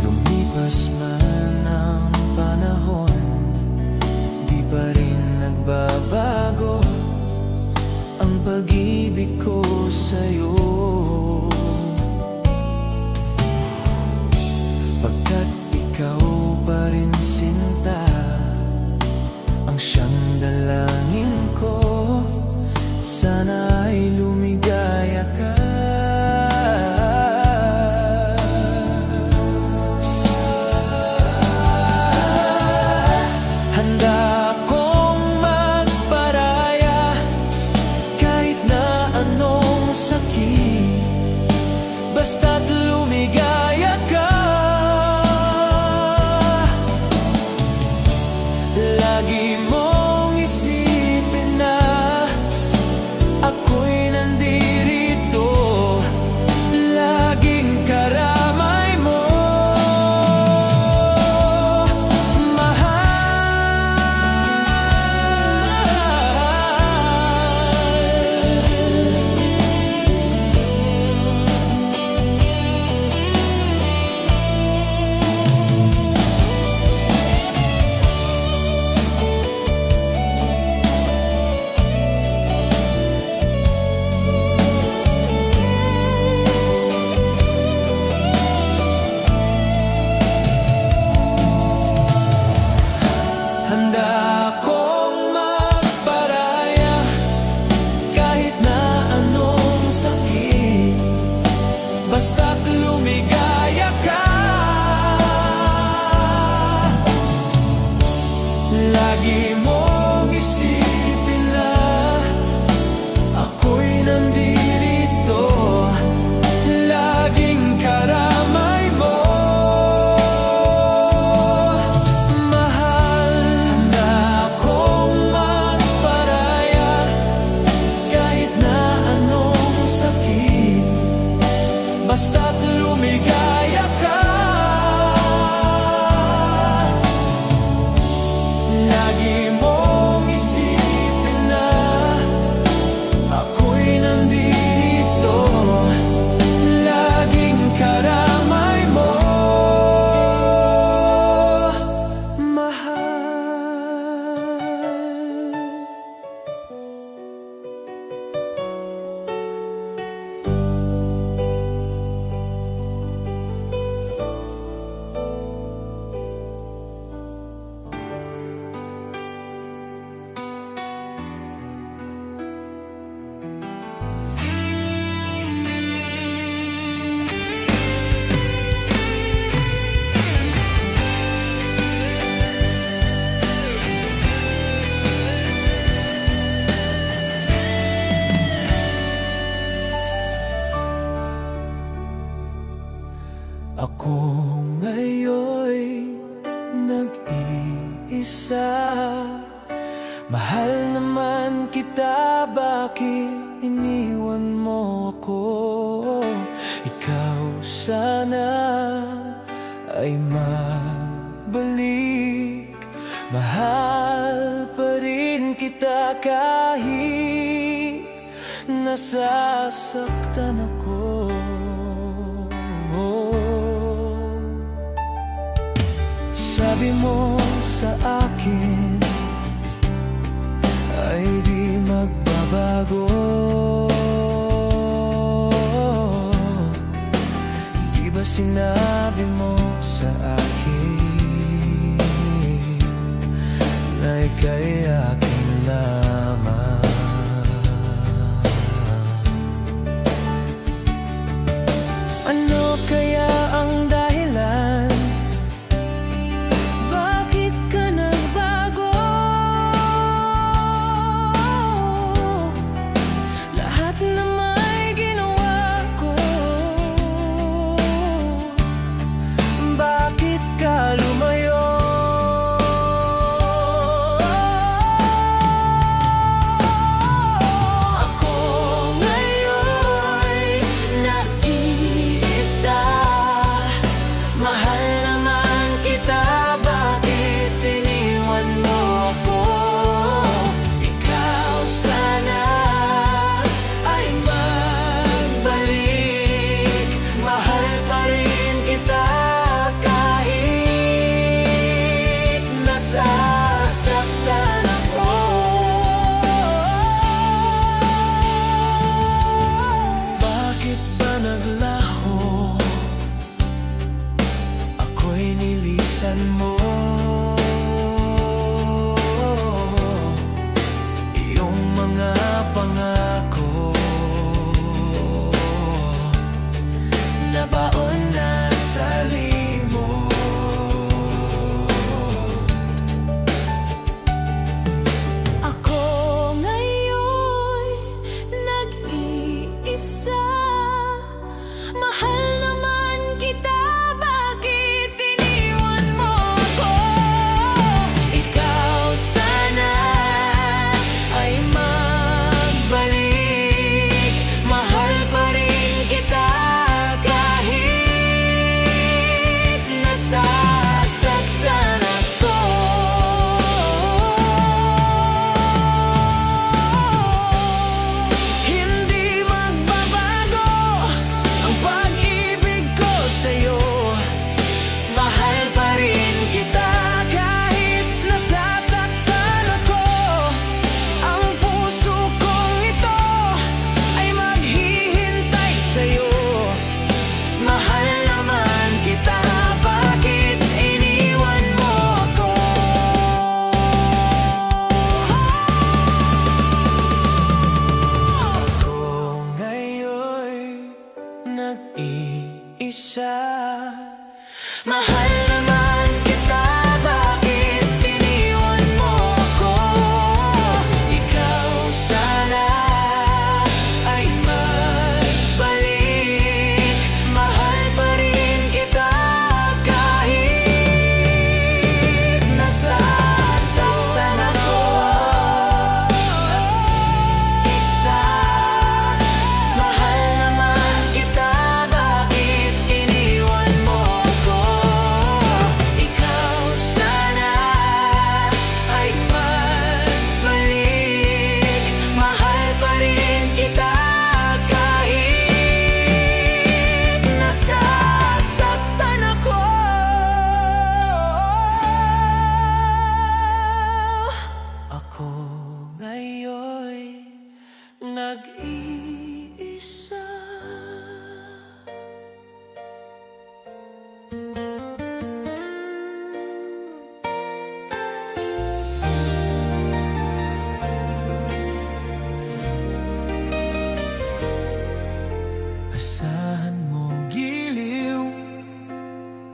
Lumipas man ang panahon, di pa rin nagbabago ang pag-ibig ko sa'yo. Pagkat ikaw pa rin sinta, ang siyang dalangin ko, sana ay lumigaya ka. Handa akong magparaya kahit na anong sakit, basta't lumigaya ka. Lagi mong isipin na ako'y nandirito, laging karamay mo, handa akong magparaya kahit na anong sakit, basta't lumigaya ka. Lagi mong isipin na ako'y nandirito, laging karamay mo, mahal. Handa akong magparaya kahit na anong sakit, basta't lumigaya ka. Lagi mong isipin na ako'y nandito, laging karamay mo, mahal. Ako ngayon'y nag-iisa, mahal naman kita, bakit iniwan mo ako? Ikaw sana ay mabalik, mahal pa rin kita kahit nasasaktan ako. Sabi mo sa akin ay di magbabago, di ba sinabi mo sa akin na ika'y akin lamang? Ano kaya ang dahilan? Bakit ka nagbago? nag-iisa. Mahal naman kita, bakit iniwan mo ako? Ikaw sana ay magbalik. Mahal pa rin kita kahit nasasaktan ako. Isa, mahal naman kita, bakit iniwan mo ako? Ikaw sana ay magbalik. Mahal pa rin kita kahit nasasaktan ako. Ako ngayon'y nag-iisa. Asahan mo giliw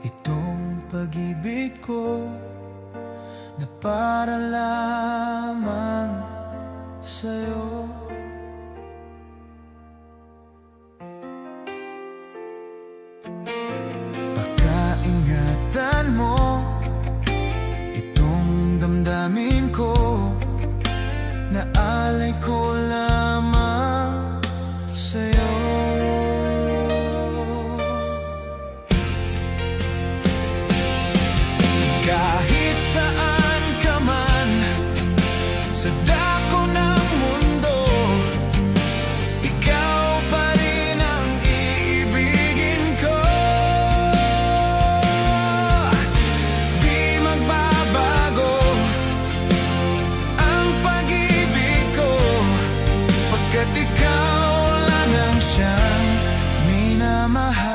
itong pag-ibig ko na para lamang sa'yo. Pagkaingatan mo itong damdamin ko na alay ko lamang sa'yo. Kahit saan ka man sa dako ng mundo, ikaw pa rin ang iibigin ko. Di magbabago ang pag-ibig ko, pagkat ikaw lang ang siyang minamahal.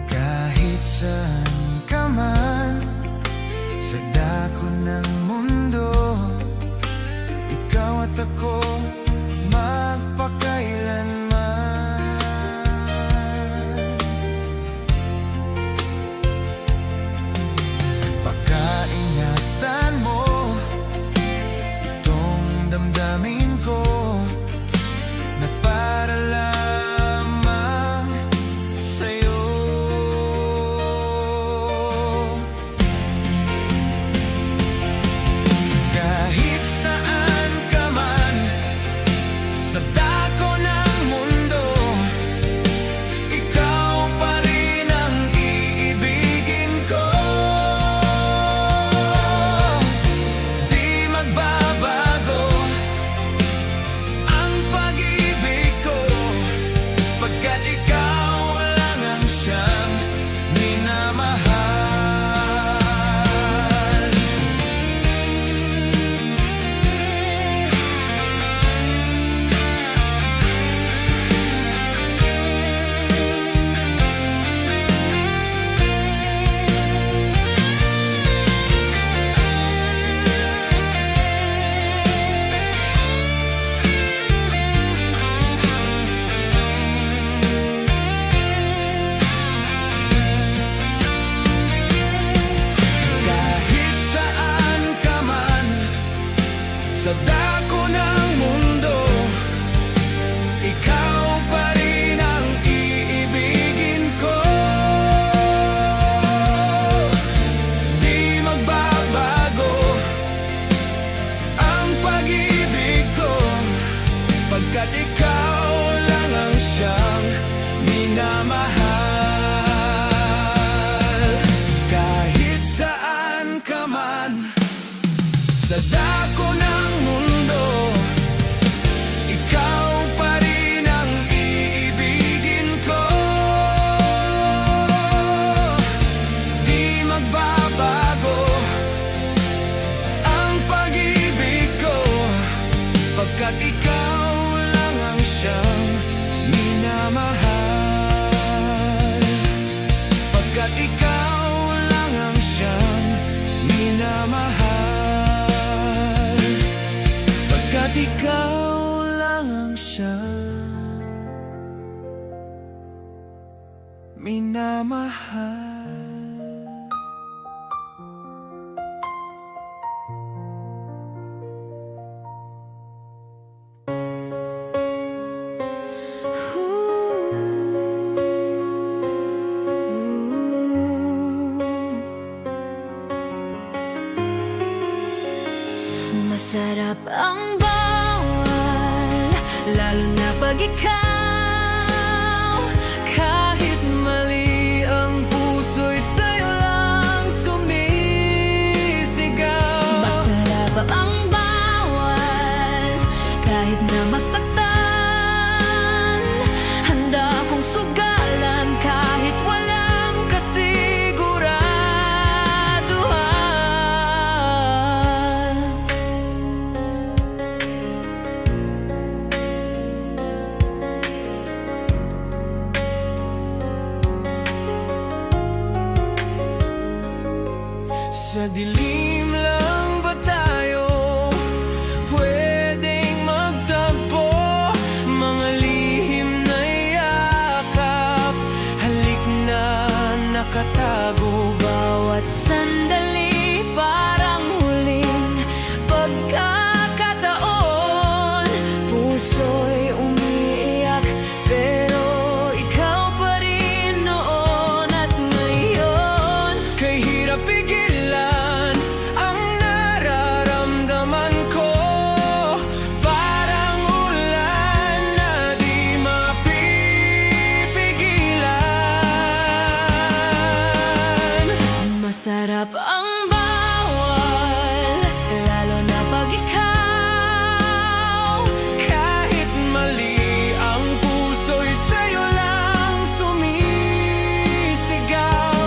Kahit saan ka man sa dako ng mundo, ikaw at ako magpakailanman. Pagkaingatan mo itong damdamin ko na para lamang sa'yo. Kahit saan ka man sa dako ng mundo, ikaw pa rin ang iibigin ko. Di magbabago ang pag-ibig ko, pagkat ikaw lang ang siyang minamahal. Kahit saan ka man sa dako ng mundo, ikaw pa rin ang iibigin ko. Di magbabago ang pag-ibig ko, pagkat ikaw lang ang siyang minamahal. Kahit saan ka man sa dako ng mundo, ikaw pa rin ang iibigin ko. Di magbabago ang pag-ibig ko, pagkat ikaw lang ang siyang minamahal. Pagkat ikaw lang ang siyang minamahal. Pagkat ikaw siyang minamahal. Masarap ang bawal, lalo na pag ikaw. Kahit mali ang puso'y sa'yo lang sumisigaw. Masarap ang bawal, kahit na masaktan. Handa akong sugalan kahit walang kasiguraduhan. Sa dilim lang ba tayo pwedeng magtagpo? Mga lihim na yakap, halik na nakatago. Bawat sandali parang huling pagkakataon. Puso'y umiiyak pero ikaw pa rin noon at ngayon. Kay hirap pigilan ang nararamdaman ko, parang ulan na di mapipigilan. Masarap ang bawal, lalo na pag ikaw. Kahit mali ang puso'y sa'yo lang sumisigaw.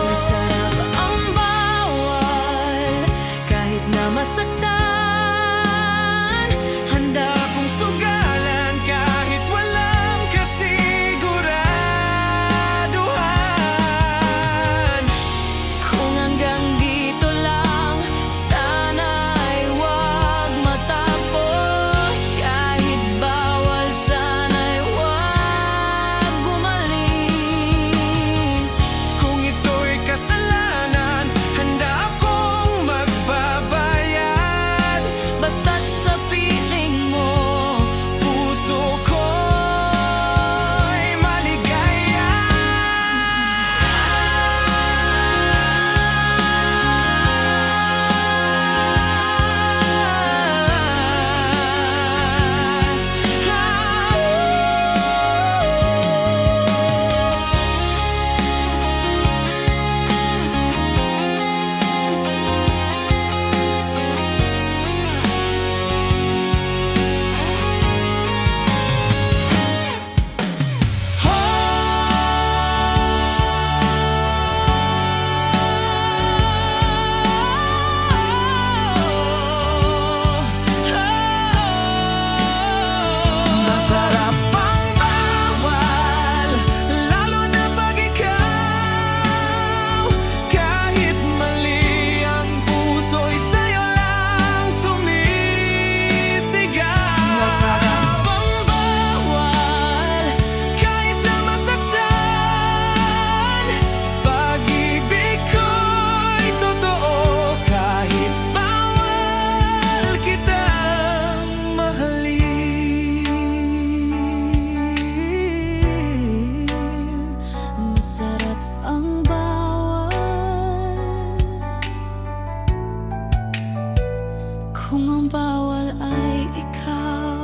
Masarap ang bawal, kahit na masaktan. Handa Kung sugalan kahit walang kasiguraduhan. kung hanggang dito lang, sana'y huwag matapos. Kahit bawal, sana'y huwag gumalis. Kung ito'y kasalanan, handa akong magbabayad. Basta't sa piling mo, Puso ko'y maligaya. Masarap ang bawal, lalo na pag ikaw. Kahit mali ang puso'y sa'yo lang sumisigaw. masarap ang bawal, Kahit na masaktan, pag-ibig ko'y totoo. Kahit bawal kitang mahalin. masarap ang bawal. Kung ang bawal ay ikaw.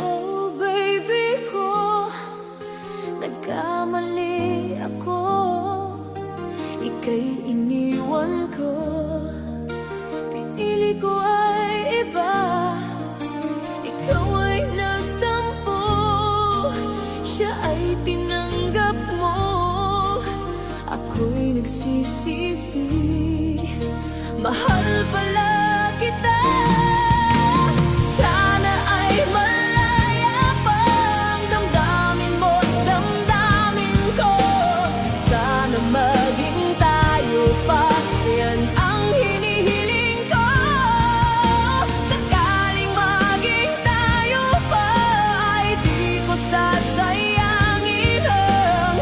Oh baby ko, nagkamali ako. Ika'y iniwan ko, pinili ko ay iba. Ikaw ay nagtampo, siya ay tinanggap mo. Ako'y nagsisisi, mahal pala kita. Sana ay malaya pa ang damdamin mo't damdamin ko. Sana maging tayo pa, yan ang hinihiling ko. Sakaling maging tayo pa, ay di ko sasayangin ang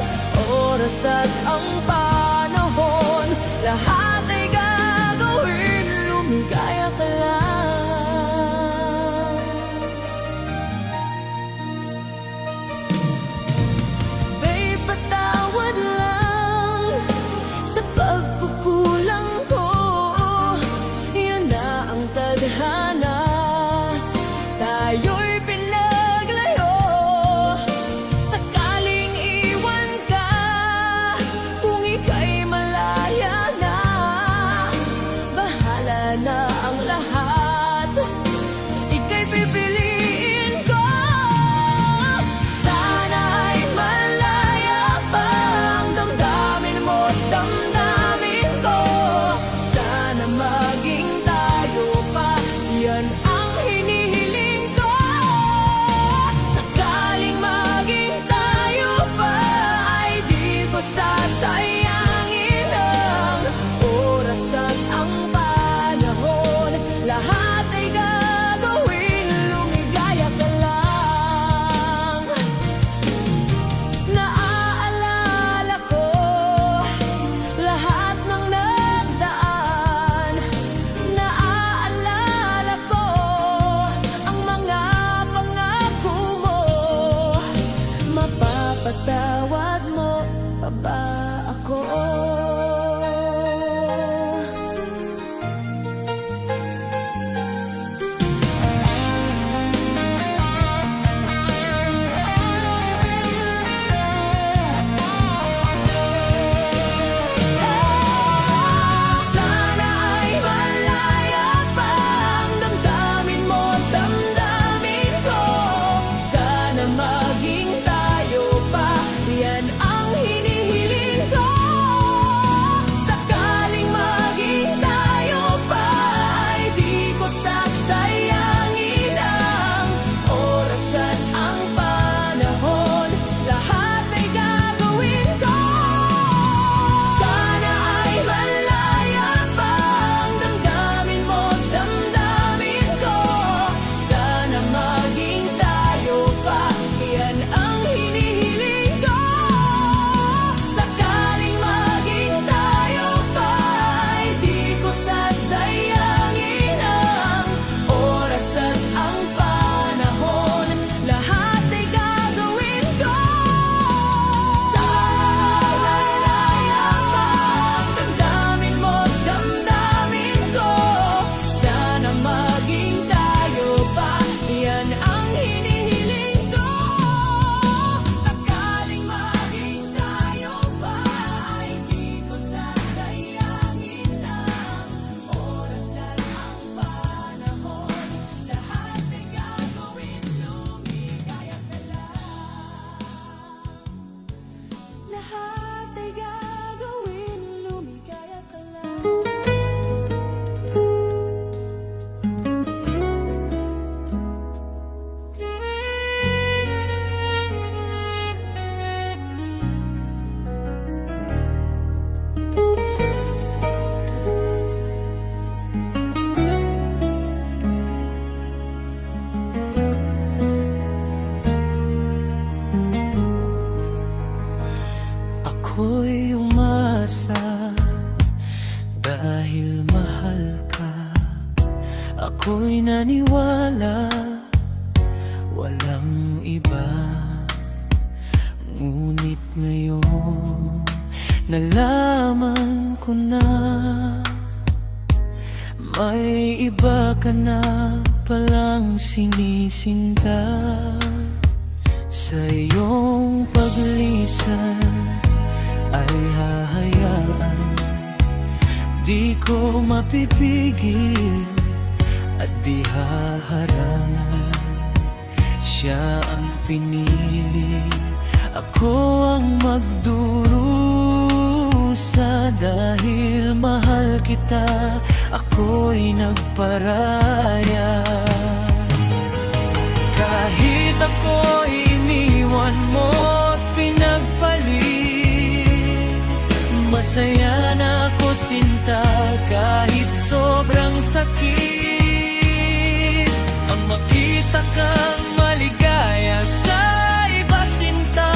oras at ang panahon. Lahat ay gagawin, lumigaya ka lang. Babe, patawad lang sa pagkukulang ko. Yan na ang tadhana, tayo'y pinaglayo. Sakaling iwan ka, kung ika'y malaya na, bahala na ang lahat, ika'y pipiliin ko. Sana ay malaya pa ang damdamin mo't damdamin ko. Sana maging tayo pa, yan ang hinihiling ko. Sakaling maging tayo pa, ay di ko sasayangin ang oras at ang panahon. Lahat ay gagawin, lumigaya ka lang. Naaalala ko lahat ng nagdaan. Naaalala ko ang mga pangako mo. Mapapatawad mo pa ba ako? Sana ay malaya pa ang damdamin mo't damdamin ko. Sana maging tayo pa, yan ang hinihiling ko. Sakaling maging tayo pa, ay di ko sasayangin ang oras at ang panahon. Lahat ay gagawin ko. Sana ay malaya pa ang damdamin mo't damdamin ko. Sana maging tayo pa, yan ang hinihiling ko. Sakaling maging tayo pa, ay di ko sasayangin ang oras at ang panahon. Lahat ay gagawin ko. Sana malaya pa ang damdamin mo't damdamin ko. Sana maging tayo pa, yan ang hinihiling ko. Sakaling maging tayo pa, ay di ko sasayangin ang oras at ang panahon. Lahat ay gagawin, lumigaya ka lang. Lahat ay gagawin, lumigaya ka lang. Ako'y umasa dahil mahal ka. Ako'y naniwala walang iba. Ngunit ngayon nalaman ko na may iba ka na palang sinisinta. Sa iyong paglisan ay hahayaan, di ko mapipigil at di haharangan. Siya ang pinili, ako ang magdurusa. Dahil mahal kita, ako'y nagparaya. Kahit ako'y iniwan mo't pinagpalit, masaya na ako sinta kahit sobrang sakit. Ang makita kang maligaya sa iba sinta,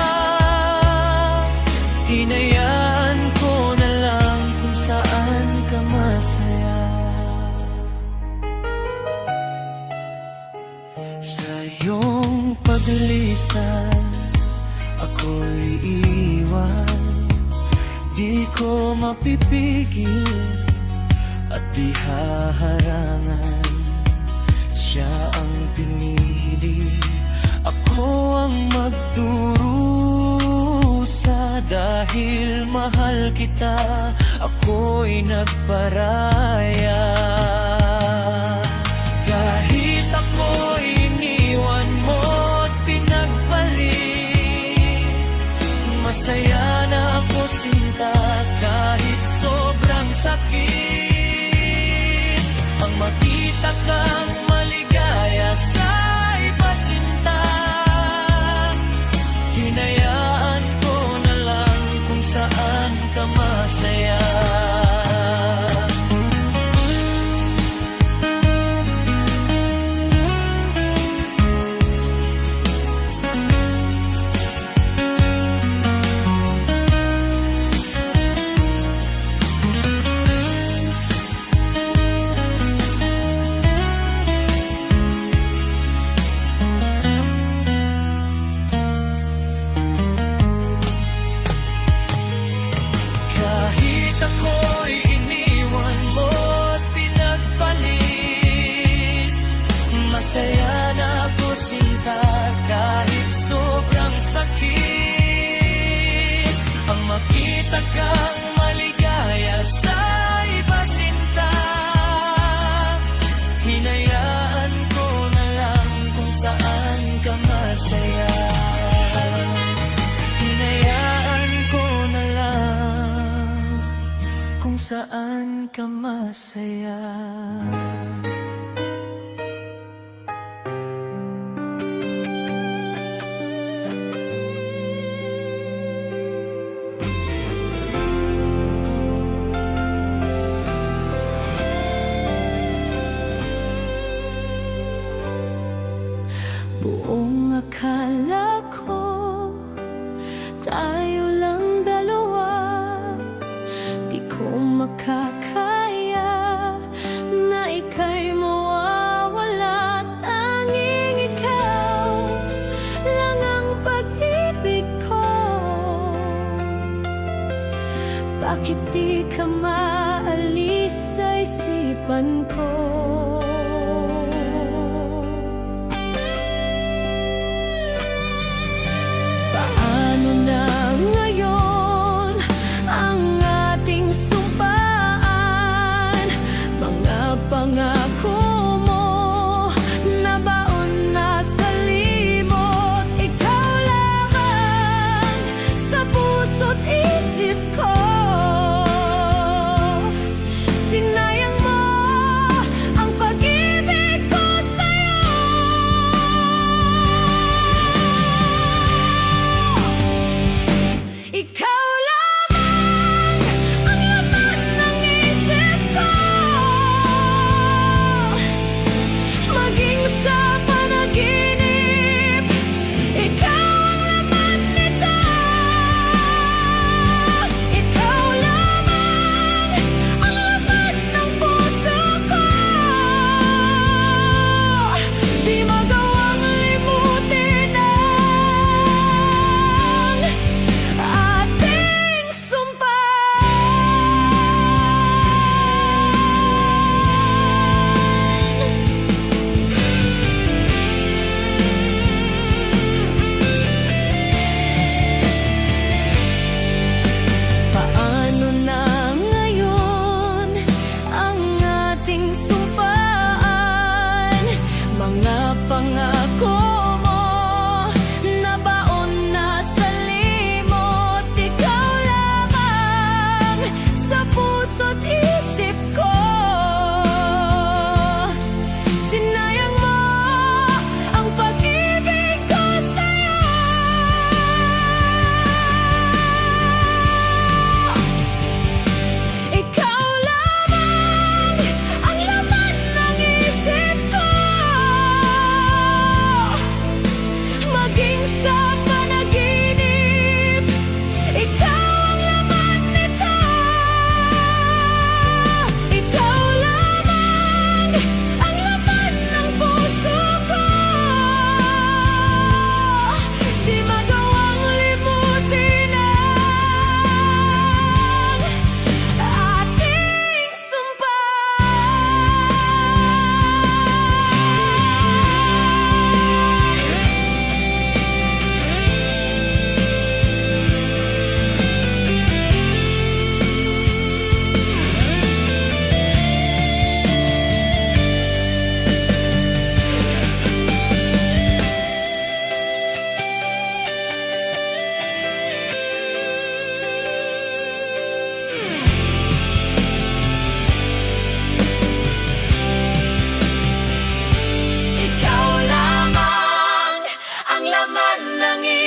hinayaan ko na lang kung saan ka masaya. Sa iyong paglisan, ako'y iwan. Di ko mapipigil at di haharangan. Siya ang pinili, ako ang magdurusa. Dahil mahal kita, ako'y nagparaya. Kahit ako'y iniwan mo't pinagpalit, masaya na ako sinta kahit sobrang sakit. Ang makita kang maligaya sa iba sinta, hinayaan ko na lang kung saan ka masaya. Masaya na ako sinta kahit sobrang sakit. Ang makita kang maligaya sa iba sinta, hinayaan ko na lang kung saan ka masaya. Hinayaan ko na lang kung saan ka masaya. Buong akala ko tayo lang dalawa, di ko makakaya na ika'y mawawala. Tanging ikaw lang ang pag-ibig ko. Bakit di ka maalis sa isipan ko? Paano na ngayon ang ating sumpaan? Mga pangako mo nabaon na sa limot. Ikaw lamang sa puso't isip ko. Sinayang mo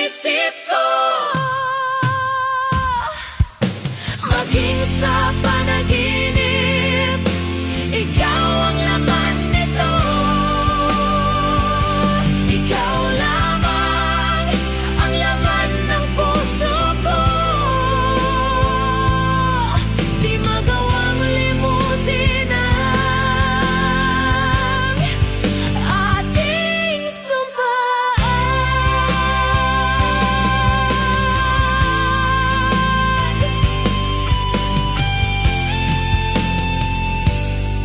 isip ko. Maging sa panaginip, ikaw ang laman nito. Ikaw lamang ang laman ng puso ko. Di magawang limutin ang ating sumpaan.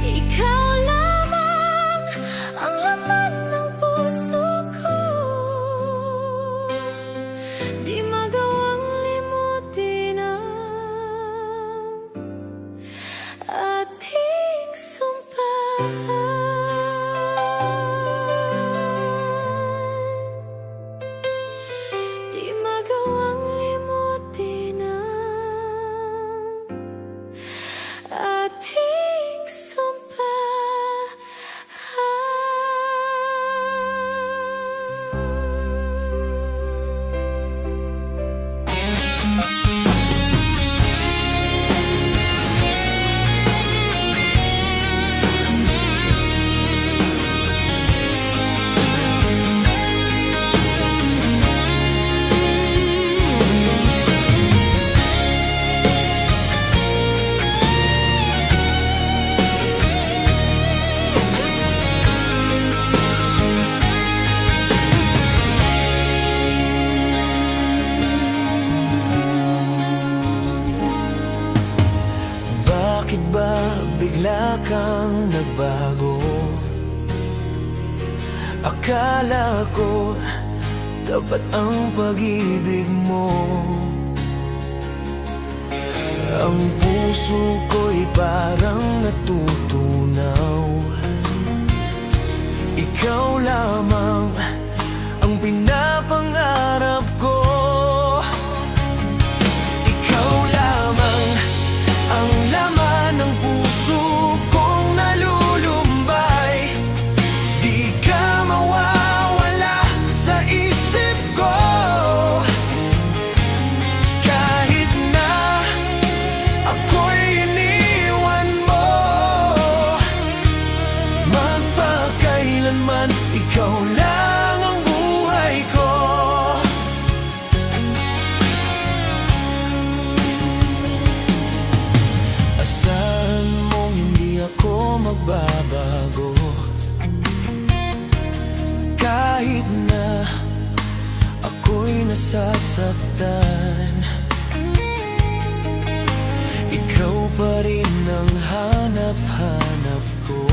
Ikaw lamang ang laman ng puso ko. Di magawang limutin ang ating sumpaan. Di magawang limutin ang ating sumpaan. Bakit ba bigla kang nagbago? Akala ko tapat ang pag-ibig mo. Ang puso ko'y parang natutunaw. Ikaw lamang ang pinapangarap ko. Ikaw lamang ang laman ng puso kong nalulumbay. Di ka mawawala sa isip ko. Kahit na ako'y iniwan mo, magpakailanman ikaw lang ang buhay ko. Asahan mong hindi ako magbabago. Kahit na ako'y nasasaktan, ikaw pa rin ang hanap-hanap ko.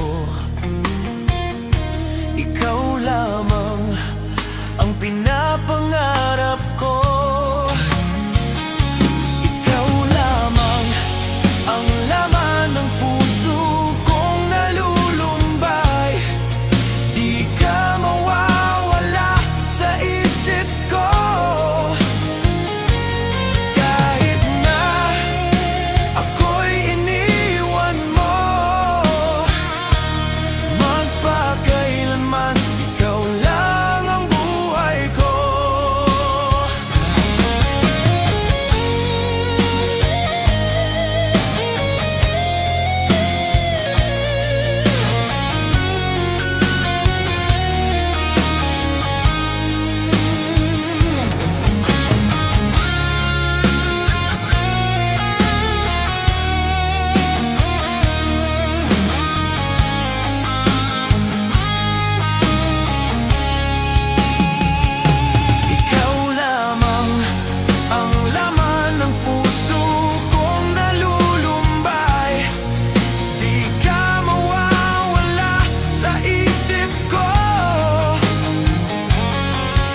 Ikaw lamang ang pinapangarap ko. Ikaw lamang ang laman ng puso kong nalulumbay. Di ka mawawala sa isip ko. Kahit na ako'y iniwan mo, magpakailanman ikaw lang ang buhay ko. Ikaw lamang ang laman ng puso kong nalulumbay. Di ka mawawala sa isip ko.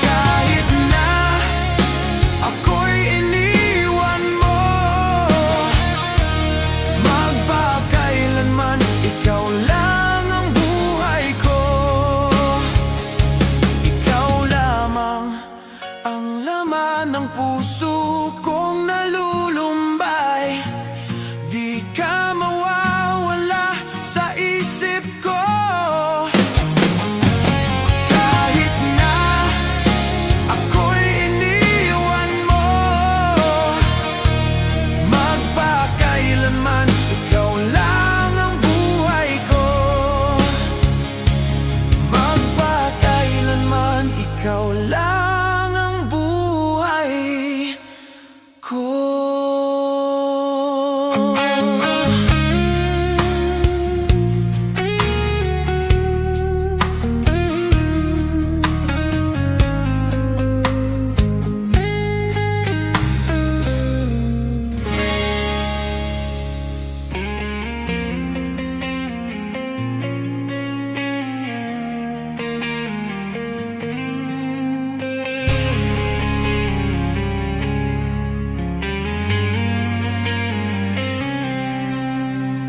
Kahit na ako'y iniwan mo, magpakailanman ikaw lang ang buhay ko. Ikaw lamang ang laman ng puso kong nalulumbay. Di ka mawawala sa isip ko. Kahit na ako'y iniwan ko.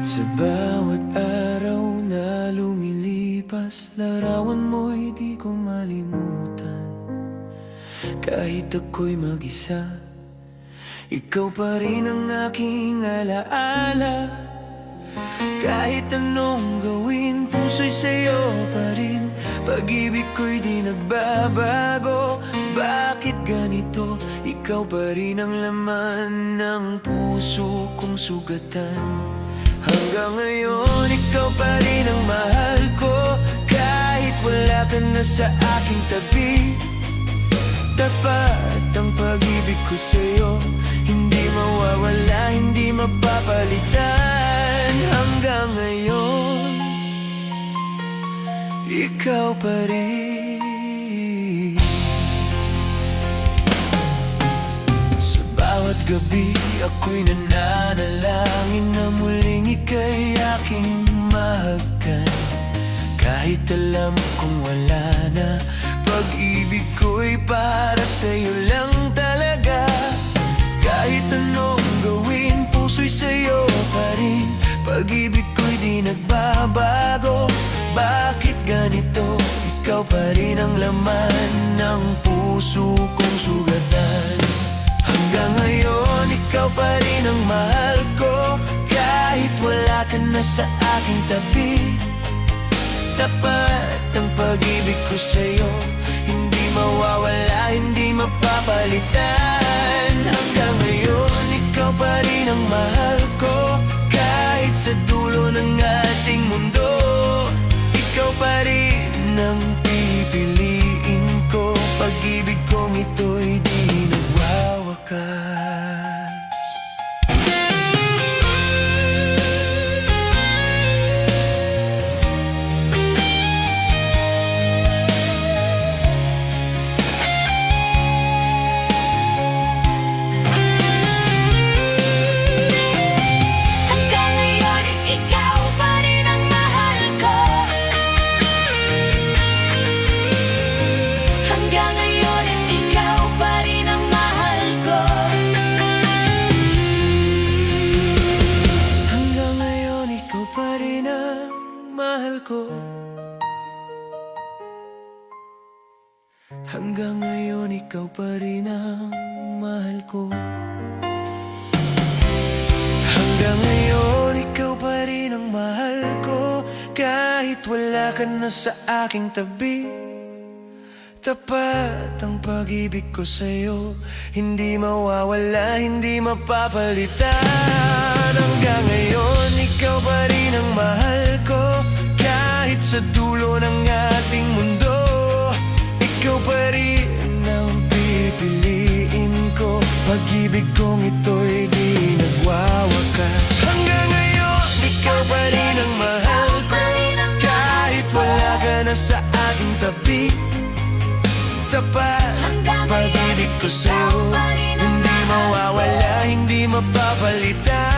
Sa bawat araw na lumilipas, larawan mo'y di ko malimutan. Kahit ako'y mag-isa, ikaw pa rin ang aking alaala. Kahit anong gawin, puso'y sa'yo pa rin. Pag-ibig ko'y di nagbabago. Bakit ganito? Ikaw pa rin ang laman ng puso kong sugatan. Hanggang ngayon, ikaw pa rin ang mahal ko. Kahit wala ka na sa aking tabi, tapat ang pag-ibig ko sa'yo. Hindi mawawala, hindi mapapalitan. Hanggang ngayon, ikaw pa rin. Sa bawat gabi, ako'y nananalangin na muling ika'y aking mahagkan. Kahit alam kong wala na, pag-ibig ko'y para sa'yo lang talaga. Kahit anong gawin, puso'y sa'yo pa rin. Pag-ibig ko'y di nagbabago. Bakit ganito? Ikaw pa rin ang laman ng puso kong sugatan. Hanggang ngayon, ikaw pa rin ang mahal ko. Kahit wala ka na sa aking tabi, tapat ang pag-ibig ko sa'yo. Hindi mawawala, hindi mapapalitan. Hanggang ngayon, ikaw pa rin ang mahal ko. Kahit sa dulo ng ating mundo, ikaw pa rin ang pipiliin ko. Pag-ibig kong ito'y di nagwawakas. Hanggang ngayon, ikaw pa rin ang mahal ko. Hanggang ngayon, ikaw pa rin ang mahal ko. Kahit wala ka na sa aking tabi, tapat ang pag-ibig ko sa'yo. Hindi mawawala, hindi mapapalitan. Hanggang ngayon, ikaw pa rin ang mahal ko. Kahit sa dulo ng ating mundo, ikaw pa rin ang pipiliin ko. Pag-ibig kong ito'y di nagwawakas. Hanggang ngayon, ikaw pa rin ang mahal ko. Kahit wala ka na sa aking tabi, tapat pag-ibig ko sa'yo. Hindi mawawala, hindi mapapalitan.